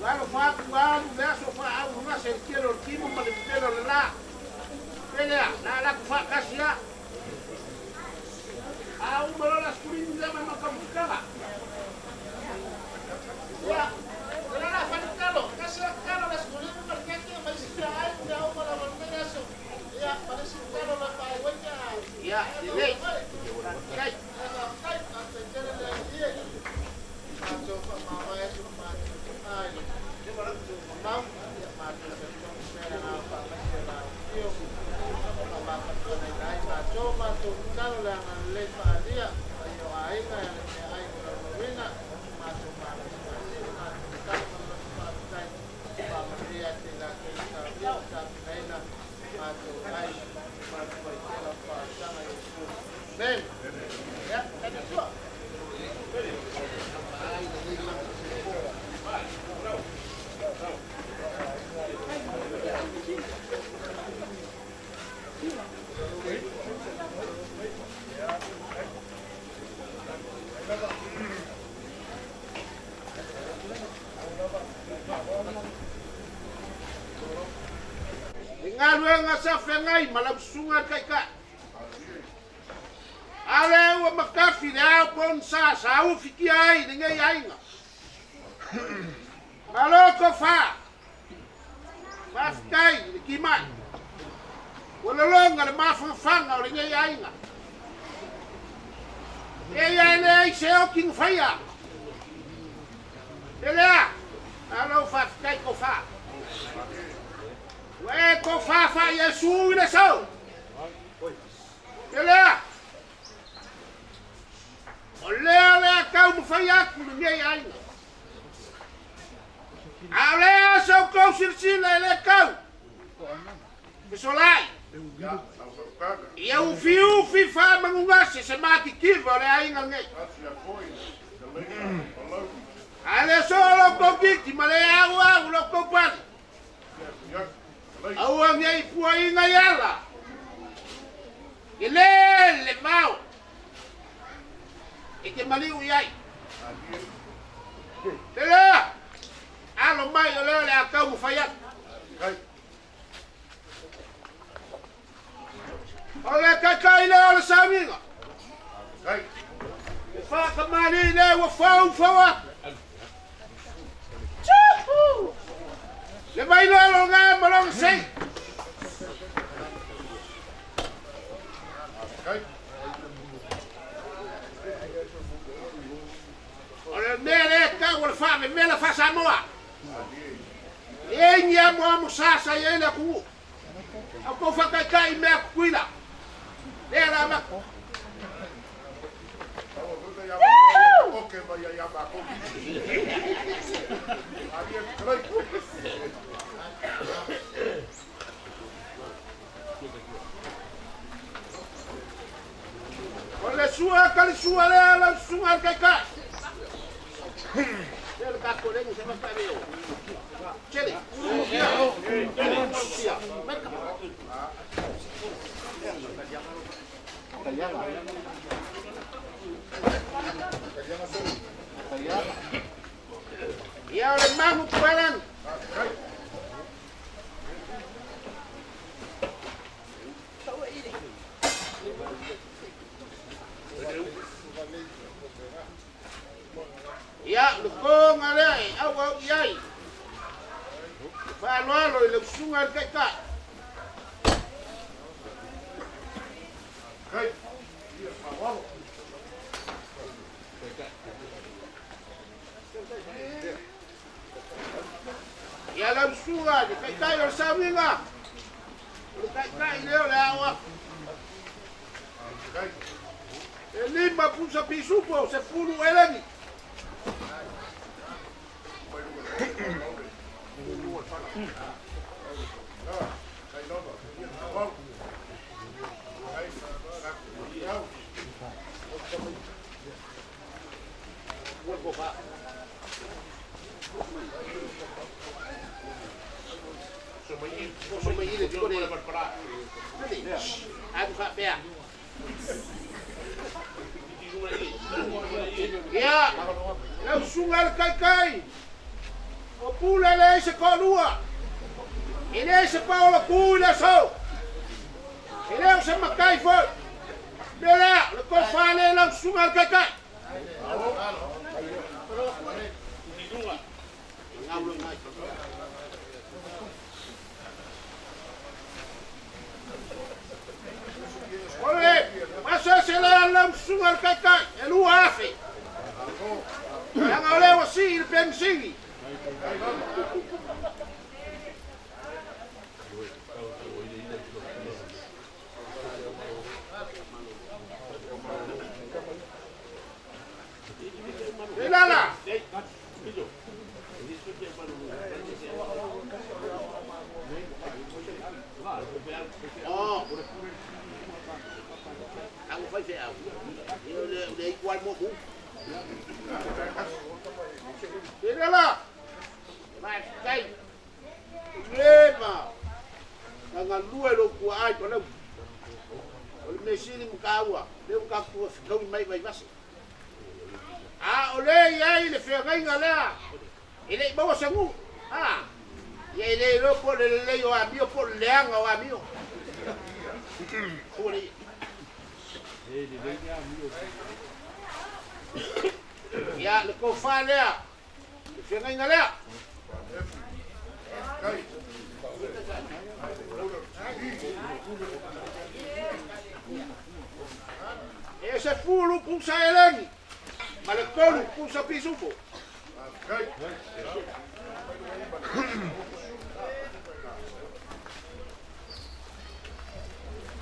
Claro, fato, claro, verso, algo mais ele quer o time, mas ele quer o lá. Ele lá que faz casia. Ah, o melhor das coisas é mais uma música. Ya, lá faz calo, casia calo das coisas, mas que mas se aí não para manter isso. Ya, parece calo lá para hoje. Ya, ele. Cai. Ngaluenga sa fengai malam sunga kai ka. Ale wa makafi na pon sa u fiki ai ningai ai nga. Malo ko fa. Mafkai ki mai. Wala longa le mafu fanga o ningai ai nga. E ai se o king fire. Ele alo fa kai ko fa. Ué, com fafa e sui na sal. Ele. Olha, calma, foi a ninguém ainda. Olha, só com silsila ele cau. Bisolai. E eu fio fifa mangungasse se mati kivo olha aí ninguém. Ale solo com kiti, mas é água, lo compare. Awang yai puai ngayala. Ile le mau. Ike maliu yai. Tela. Alo mai ole le akau mufayat. Ole kakai le ole saminga. Fa kamali le wa fau fawa. Le mai lo nga malong sei. Ora mele ka wala fa me mele fa sa moa. Enya mo musasa yele ku. Ako fa kai me kuila. Era ma. Okay, vaya ya ba ko. Olha sua, kali sua la sunga kai. Ele tá colhendo, você vai ver. Chele. Ya oleh mahu kualan. Ya lukong alai awak yai. Fa lo le sungal kai ka. Kai. Ya fa Ya lam sunga di kai or saminga. Kai leo le awa. Ele ma pusa pisupo se fulu elani. Ya, lau sungal kai. O pule le se kolua. Ele se paola pule so. Ele o se makai fo. Dela, le ko fale la sunga kaka. Olha, masa se la sunga kaka, elu afi. Yang oleh wasi il pensingi. Ilala. Oh. Aku faz é. Eu dei igual mobu. Ilala. Mas cai. Lema. Nang lua lo ku ai to lo. O mesini mkawa. Leu ka ku ficou mai vai vas. Ah, oleh ai le fegai ngala. Ele bawa sangu. Ah. Ya ele lo po le yo amio po leanga o amio. Oleh. Ya, le ko fa le. Le fegai ngala. Ese fulu pulsa eleni. Ma le colu pulsa pisupo.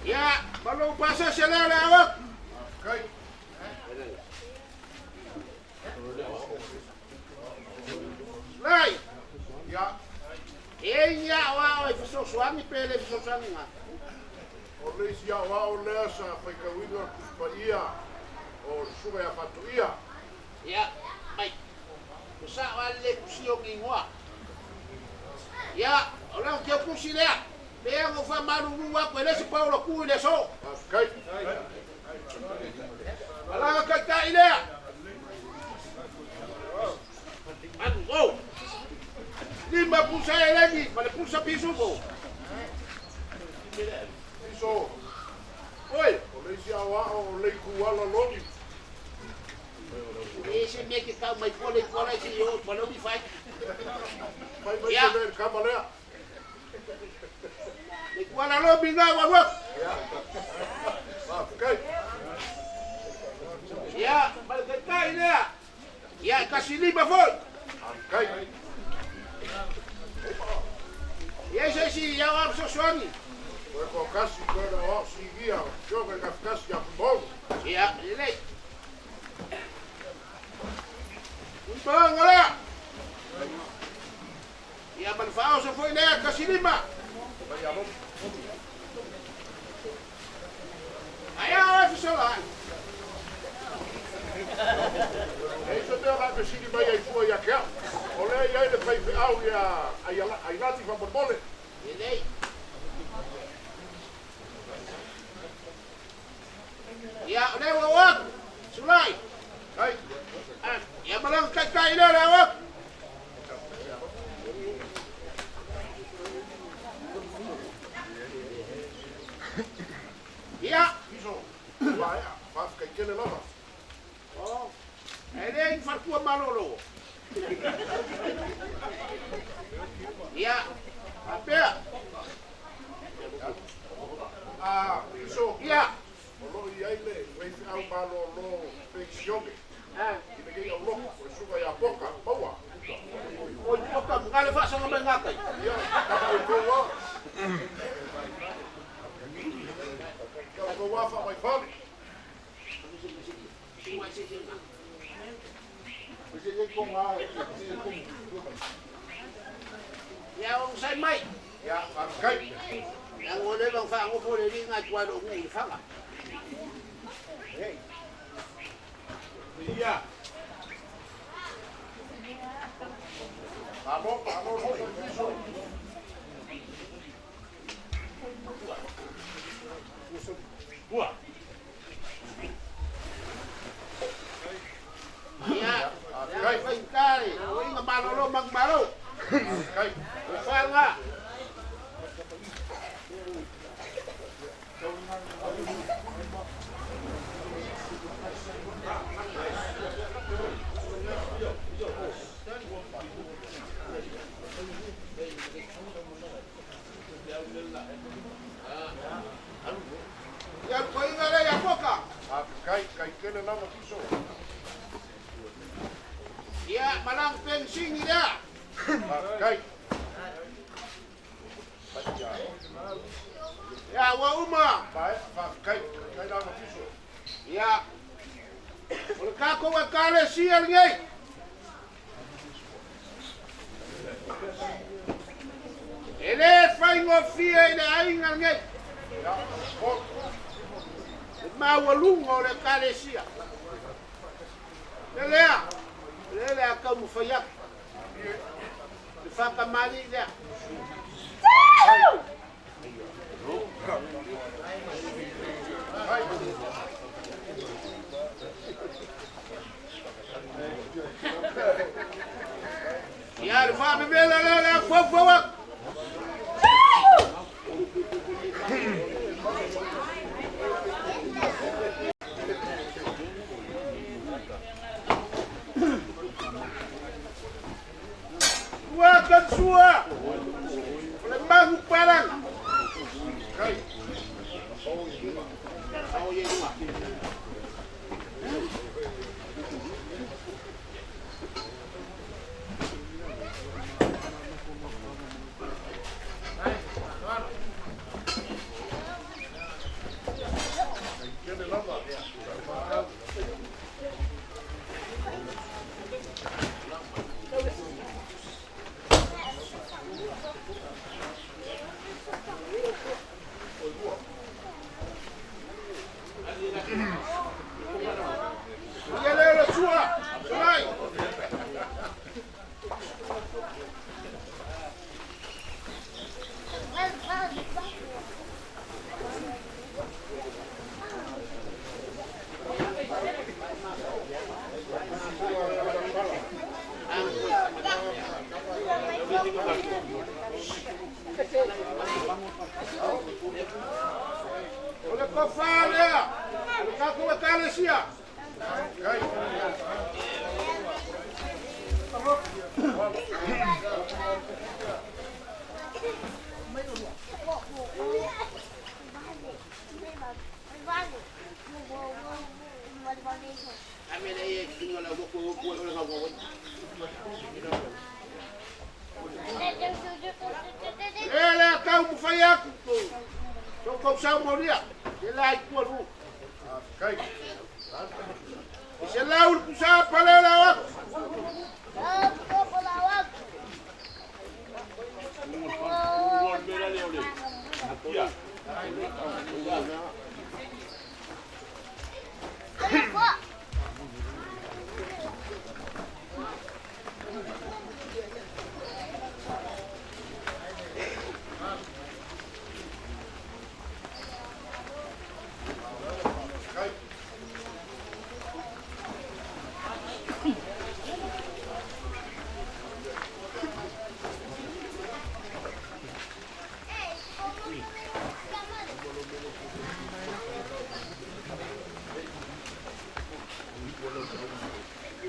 Ya, balong pasa selera awak. Lai. Ya. Enya wa fiso swami pele fiso swami nga. O le sia wa o le sa fai ka wino pa ia. O suga ya fatu ia. Ya, mai. Kusa wale kusio ngwa. Ya, ola ke kusile. Bea ngo fa maru wa kwele si Paulo ku ile so. Kai. Ala ka ka ile. Anu go. Lima pulsa eleni, male pulsa pisupo. Piso. Oi, O le sia wa o le ku ala loni. ese me que tá mais fora esse eu, mas não me faz. Vai Ya. ver camalea. Igual a lo binga wa. Kai. Ya, mal que tá ile. Ya, casi lima foi. Kai. E esse si ya wa so swami. Koe ko kasi koe na o sigia. Joga ka kasi ya futbol. Ya, ile. Bang ala. Ya man fao so foi ile casi lima. Aya wa so la. Eso te va que sini vai ai fua ya ka. Ole ia le fai au ya ai lati fa borbole. Ile. Ya, ole wa. Sulai. Kai. Ya malang kai ile la wa. Ya. Piso. Vai, faz que kele lava. Oh. Ele infartua malolo. Ya. Apea. Ah, piso. Ya. Olo ia ile vai au malo lo pensione. Ah. Ine ke au lo, ko suga ya poka, paua. O toka ngale fa sa ngakai. Ia, ka ko wa. Ka ko wa fa mai fali. Ya ông sai mai. Ya, faz kai. Yang ngone bang fa ngo po le ngai kwa do ngi fa nga. Ia. Vamos, piso. Boa. Ya. Ya fa kare. O inga malo lo mag malo. singi dia. Kai. Ya wa uma. Pai, kai da no piso. Ya. Ole ka ko wa kale sia ngai. Ele fai ngofia ina ainga ngai. Ya, ko. Ma wa lunga ole kale sia. Lelea. Lelea ka mu faya. Faka mali dia. Ya, le fa bebe la fofo wa. Wa kan sua. Le magu parang. Kai. Oh ye ma. Ole kofale. Ole kako wa kale sia. Kai. Amele ye kinyo la boko ole ka wo. Ele ka mu faya. So ko sa mo dia. Ele ai ko lu. Kai. Se la ul kusa pale la wa.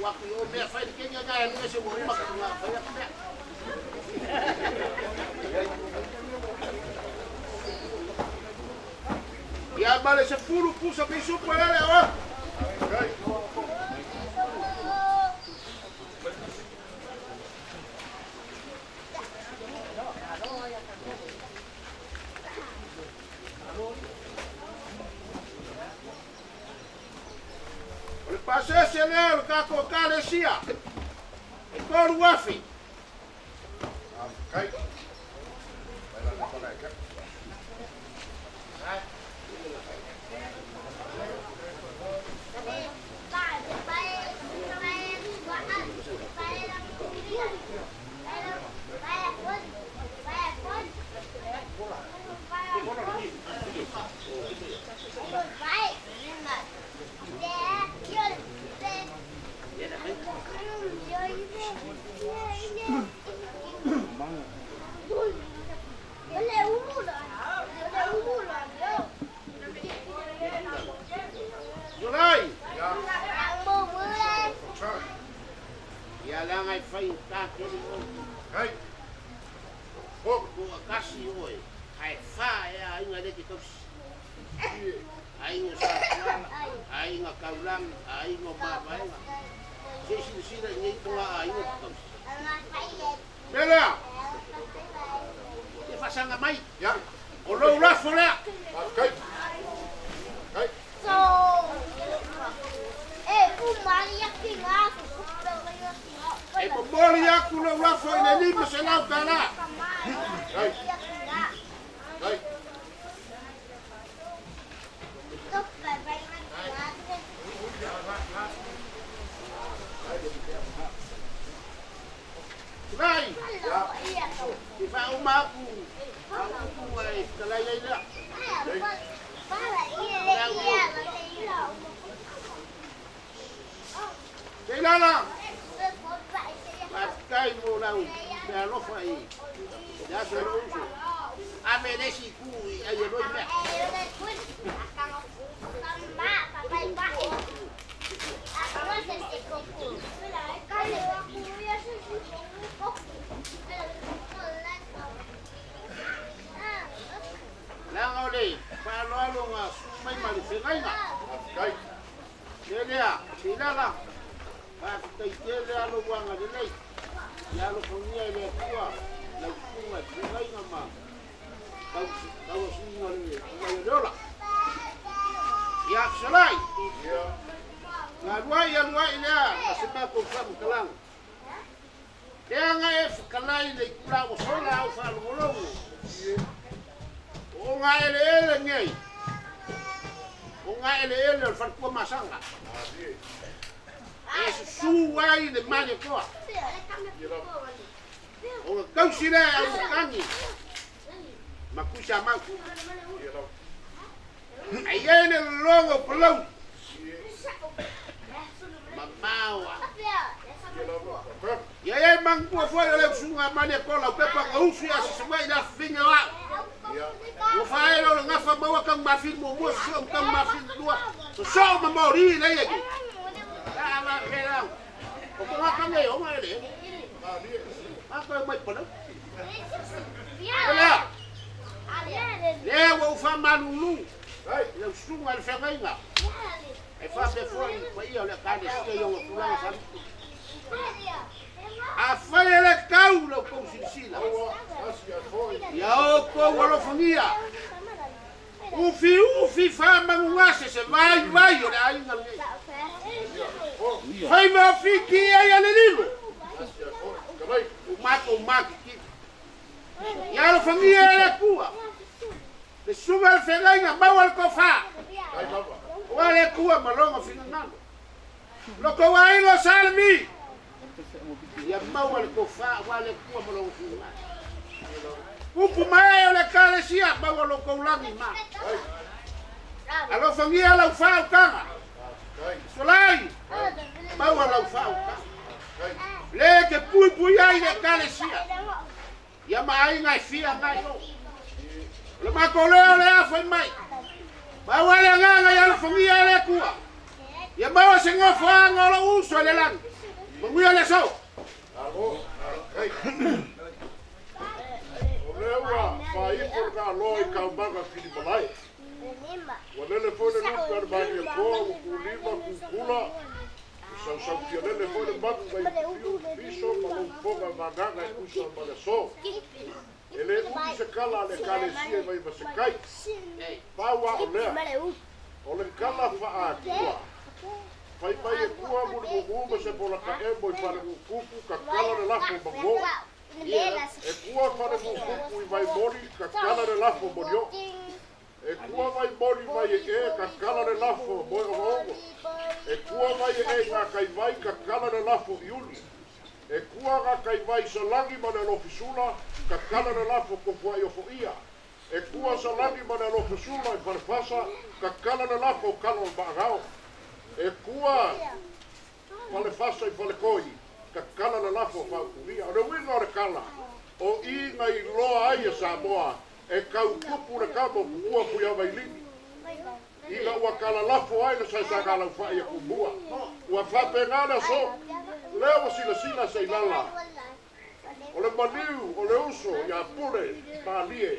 Waktu yo me fai kenya ga ni se mo ma ka fa ya ka. Ya bale se fulu pusa pe su pa la wa. Kai. Pasé se le ka ko kale sia. E ko wafi. Kai. Baila la cola, kai. Zulai. Ya. Ya la ngai fai ka ke ni. Kai. Oh, Ko kasi oi. Ai fa ya inga de ki tos. Ai ngo sa. Ai nga kaulang, ai ngo ba ba. Si ni ko ai ngo tos. Mela. Te fasanga mai. Ya. O lo lafo lea. Kai. Kai. E Pulemalie aku lo lafo ina lima se lau kala. Kai. Kai. Vai. Di fa umaku. Aku ai kalai ai lea. Kelala. Kai mo lau. Me alofa ai. Ya se lo uso. A me desi ku ai lo me. Lang ole, pa lo nga may malifengay nga. Kai. Delia, silala. Pa kay delia lo wanga delay. Ya lo kunya ile kuwa. La kuwa delay nga ma. Kau singa le dola. Ya salai. Ya. Ngadwai ya luai dia, sebab ko fam kalang. Dia ngai kalai le kula ko sola au fa lo. O ngai ele ngai. O ngai ele fa ko masanga. Es suai de mane ko. O kau sira au kangi. Makusha maku. Ayene longo pelong. Mamawa. Ya ya mang po foi ole sunga mane ko la pepa ko usi as semua ina finga wa. O fai lo nga fa bawa kang mafin mo mo so kang mafin dua. So mamori na yaki. Ama kela. O ko nga kang yo nga le. Ako mai pala. Ola. Le wo fa malulu. Ai, le sunga le fenga. E fa be foi, foi io le cade che io non pulang fa. A fare le caulo con silsila. Ya o ko walo famia. Ufi fa mangase se vai o dai ngal. Fai ma fiki ai ale lilo. O mato ki. Ya lo famia le kua. Le suba el fegaina bawal ko fa. Kai baba. Wale kuwa malonga finangalo. Loko wai lo salmi. Ya mawal ko fa wale kuwa malonga finangalo. Upu mai le kale sia bawal ko langi ma. Alo fangia la fa kanga. Solai. Bawal la fa kanga. Le ke pui ai le kale sia. Ya mai ngai fia ngai lo. Le makoleo le afai mai. Bawa le nganga ya famia le kua. Ya bawa sengo fa ngolo uso le lang. Menguya le so. Algo. Kai. Olewa fai por ka loi ka baga fili balai. Wale foi le lupa de bani ko ku lima ku kula. Sa fiole le foi le bagu vai piso ma non foga magaga e uso ma so. Ele uti se kala le kale sia vai va se kai. Paua olea. Ole kala fa a kua. Fai mai e kua mu se pola ka e moi fare mu kuku ka kala le lafo bango. E kua fare mu kuku i vai mori ka kala le lafo morio. E kua vai mori vai e ka kala le lafo moi o. E kua vai e nga kai vai ka kala le lafo iuli. E kua ga kai vai sa langi ma le lofisula ka kala le lafo ko fuai o fo ia. E kua sa langi ma le lofisula i farfasa ka kala le lafo kalo o baagao. E kua fale fasa i fale koi ka kala le lafo fa kuria. O le winga o le kala o inga i loa ai e Samoa e kau kupu le kamo kua kuia vai lini. Ina ua kala lafo ai le sai sa kala ufai e kumbua. Ua whapengana so. Leo sila sei lala. O le maniu, o le uso, ia pule, malie.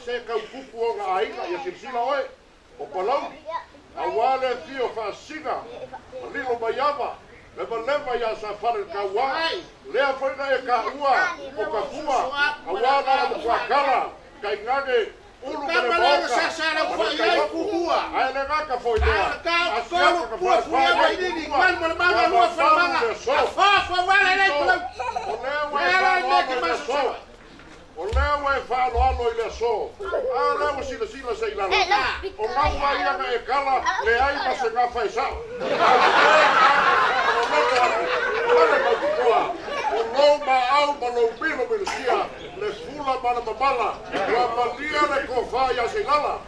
Se kau kupu o nga aina, ia silsila oe. O palau. A wale fio fa singa. O lilo maiava. leva ia sa fale ka wa lea foi na e ka ua o ka fua awa na mo ka kala kai ngage ulu ka le sa sa la foi ai kukua ai le ka foi lea ka ko ko foi ai ni mal mo ma lo fa ma fa wala le o le wa fa o lewa e whaaloalo I le so. A lewa sila sa ilala. O ngā whaianga e kala, le ai ma se ngā whaisao. O lou ma au ma lou milo milo sia, le fula mana mamala, ua malia le kofaya se ilala.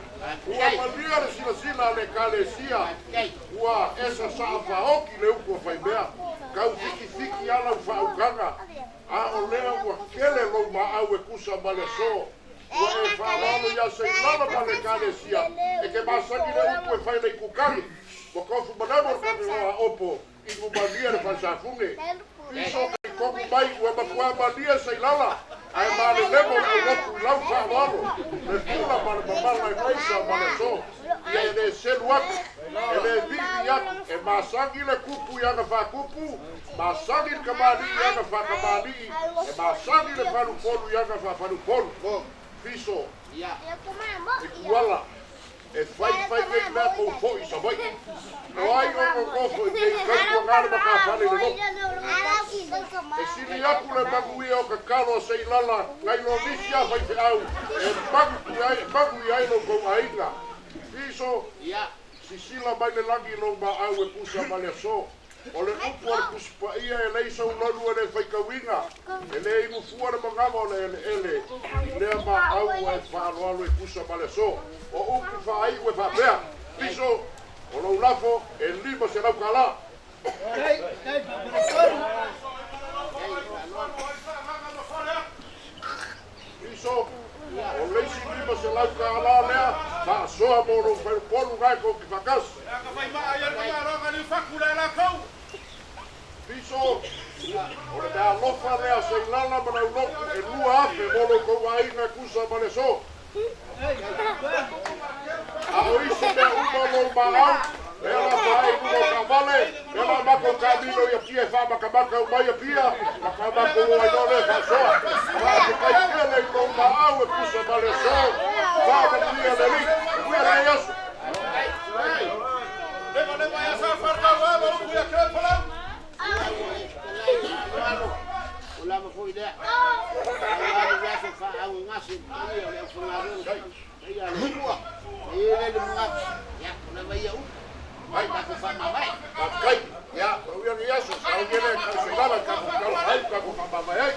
Ua malia le sila le kalesia, ua esa saa whaoki le uko whaimea, kau fiki ala u whaukanga. A o lea ua kele lou ma au e kusa ma le so. Ua e whaaloalo ia se ilala ma le kalesia, e ke masaki le uko e whaile I kukali. Mo kofu manamo kami loa opo, I kumalia le whansafunge. Piso kai koku mai ua makua malia se ilala. Ai male lemo au loku lau whaaloalo. Le fula ma le mamala e waisa ma le so. Ia e le selu aku, e le vivi aku, e masangi le kupu ianga whakupu, masangi le kamali ianga whakamali, e masangi le whanupolu ianga whanupolu. Piso, e kuala, e whai kei mea kou fōi sa mai. O ai o kofo I kei kaikua ngāre maka whale le loku. E sili aku le magu ia o ka kalo se ilala, ngai lo nisi a whai te au, e magu I aino kou ainga. Piso, sisila mai le langi lo ma au e pusa ma le so. O le upu ar kuspa ia e leisa ulanu e le whaikawinga. E le ingu fua le mangama o le ele. I lea ma au e whaaloalo e pusa ma le so. O upu whaai ue whapea. Piso, o lau lafo e lima se lau kala. Piso, o leisi lima se lau kala lea. Fa soa mo no polu ngai ko ki fakas. Piso, o le mea lofa lea se ilala mana uloku e lua afe molo ko waina kusa ma le so. A o iso mea umalo maau, lea la whae ulo ka vale, lea la mako kamino ia pia e wha makamaka umai a pia, makamako ua inole fa soa. Wha te kai kele I lo maau e kusa ma le so, wha ma pia le li, kuia le yasu. Leva ia sa wharka wama uku ia kre palau. Ulama foi dea. Ulama já se fa au ngasi ali o le fungaru. Ia le tua. Ia le mga. Ya, na vai au. Vai ka fa mamai. Kai, ya, o ia ni yasu, au gele ka se gala ka ko fa mamai.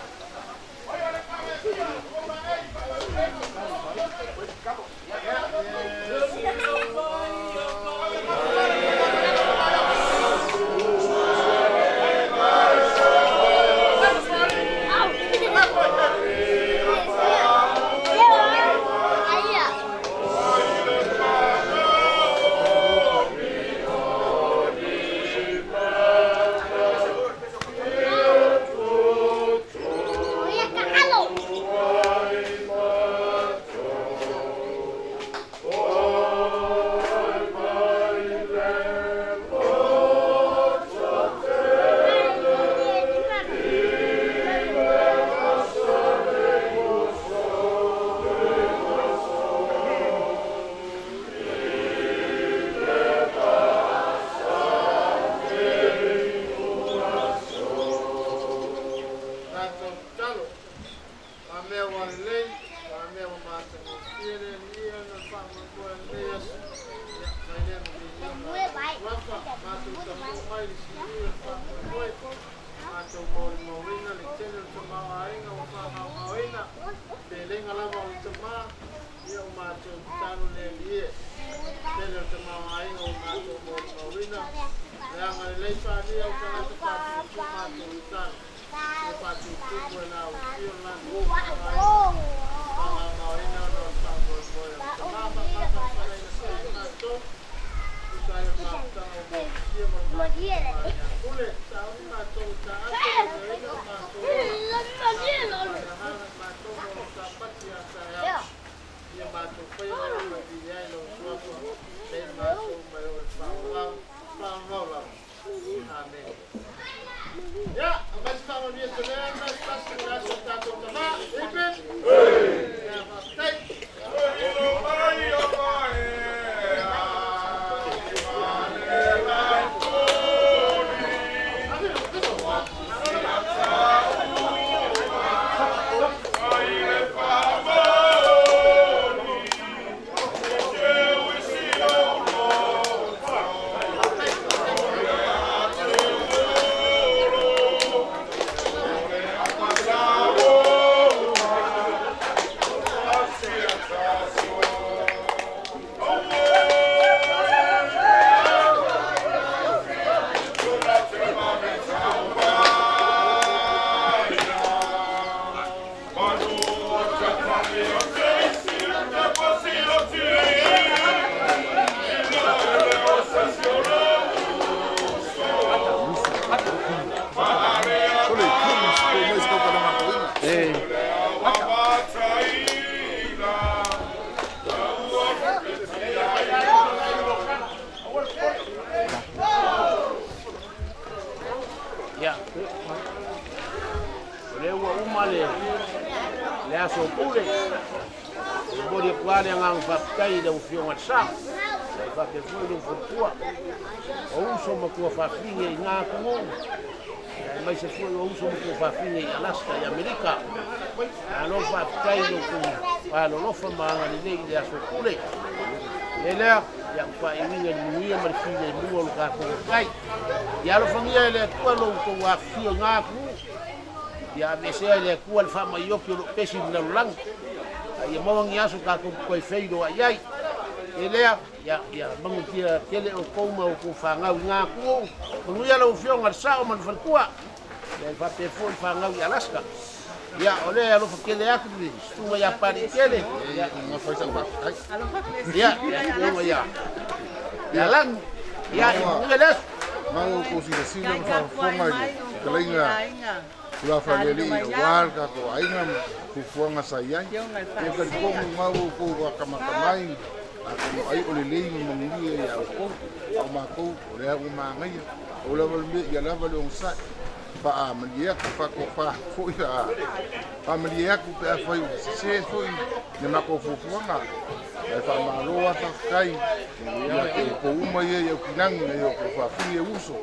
Amen. Ya, mas kalau dia terang, pasti rasa takut sama. Ibin. Ya, pasti. Ya. Le ua umale. Le aso pule. Bodi kuale ngang fakai da ufio ngatsa. Fa pe fu do fukua. O uso makua fafinge nga kumo. Mai se fu o uso makua fafinge i Alaska i Amerika. Ano fakai do ku. Pa no fa manga ni le aso pule. Ele ya fa iwinga ni muia mar file mua lo ka ko kai. Ya lo famia le ko lo ko wa fio nga ku. Ya bese le ku al fa mai yo lo pesi na lang. Ya mo ngi aso ka ko feido ai. Ele ya bangu tia tele o ko ma ko fa nga nga ku. Mo ya lo fio ngar sa o man fa ku. Ya fa pe fo fa nga i Alaska. Ya ole ya lo fa kele ya ku ni. Tu ya pa ni kele. Ya nga fa sa ba. Ya ya. Ya lang. Ya ngeles. Mau ko si fa fonga kalinga. Kula fa leli war ka ko ainga ku fonga sayang. Yo ka ko mau ko wa kamakamai. Ako ai ole le mangi ya ko. O ma ko ole o ma ngai. Ole val me ya la val on sa. Fa amelia ku fa ko fa fo ya. Amelia ku pe fa se fo ni ma ko fu fonga. E fa ma lo ata kai. Ya ko uma ye kinang yo ko fa fi uso.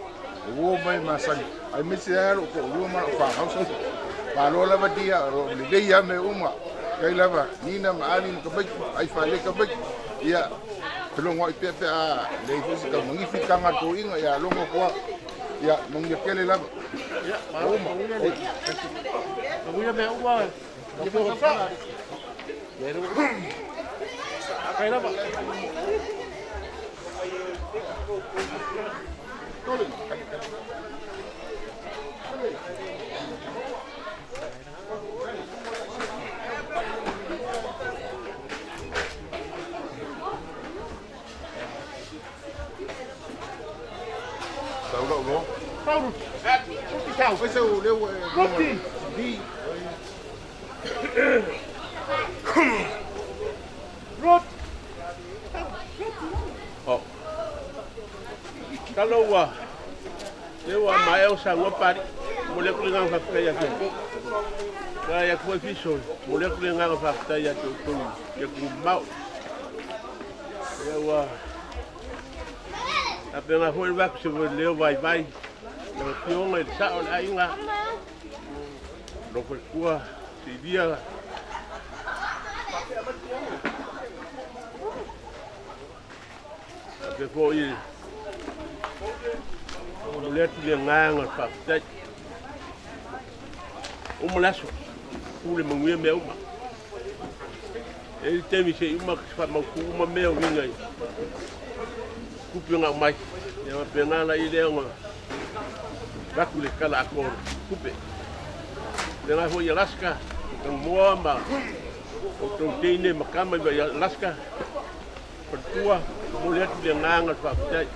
O mai masani ai misi ero ko uma fa hausa pa lo la badia ro le dia me uma kai lava nina maali ka bai ai fa le ka bai ya pelo ngoi pe a le fusi ka mangi fikanga to inga ya longo ko ya mangi kele lava ya uma Mungkin me uma ya po sa pero kai lava Tahu tak bro? Tahu. Tahu pasal lewat roti di rot. Oh. Kalau lewa mai o sa ngopari mole kulinga fa kaya ko. Kaya ko fisol mole kulinga fa kaya to ya ku mau. Lewa apenas foi back se leu vai no pion el sa o ainga no foi cua se dia ape foi mulher que nganga fa o molasso o le manguia meu ele teve se uma que fa uma meu vinga kupe nga mai ya pena la ile nga bakule kala ko kupe dengan ho Alaska ang mua ma o to tine makama ba Alaska pertua mulher de nganga fa tai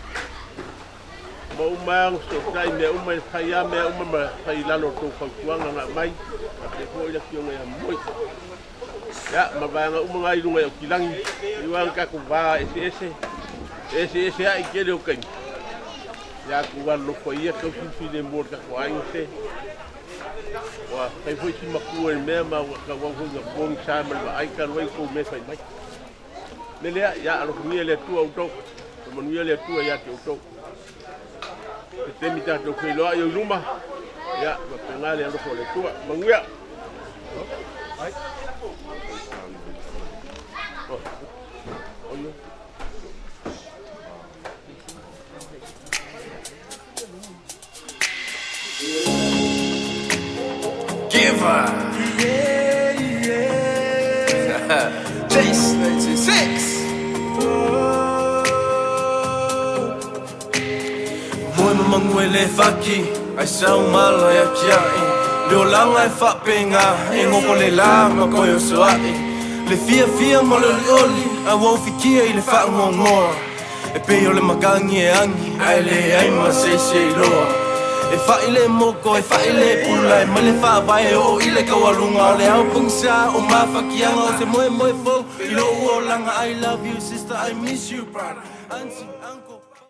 mau mang so tai me umai kaya me umai kai lalo to fa kuanga nga mai ke ho ile kio nga moi ya mabanga umangai lunga kilangi iwang ka ku ba ese ai kele o kai Ya ku walo ko ia ko fi le mor ka ko ai te. Wa kai foi ki maku e me ma ka wa ko ga bong sa ma ai ka wai ko me fai mai. Le le ya alo ku le tu au to. Mo nu le tu ya te to. Te mi ta to ko lo yo luma. Ya wa penga le alo ko le tu. Manguya. Ai. Oh. Oh. Giver. Jace 96. Moi mamanguele faki, ai sau mala ya kiai. Leo langa e whapenga, e ngoko le langa koe o soai. Le fia mo le oli, a wau fikia i le whaangongoa. E peo le magangi e angi, ai le aima se loa. E whaile moko, e whaile pula, e male whawae o ile kawalunga. O le au pungsa, o mawhakianga, o te moe fo. I lo o langa, I love you sister, I miss you brother.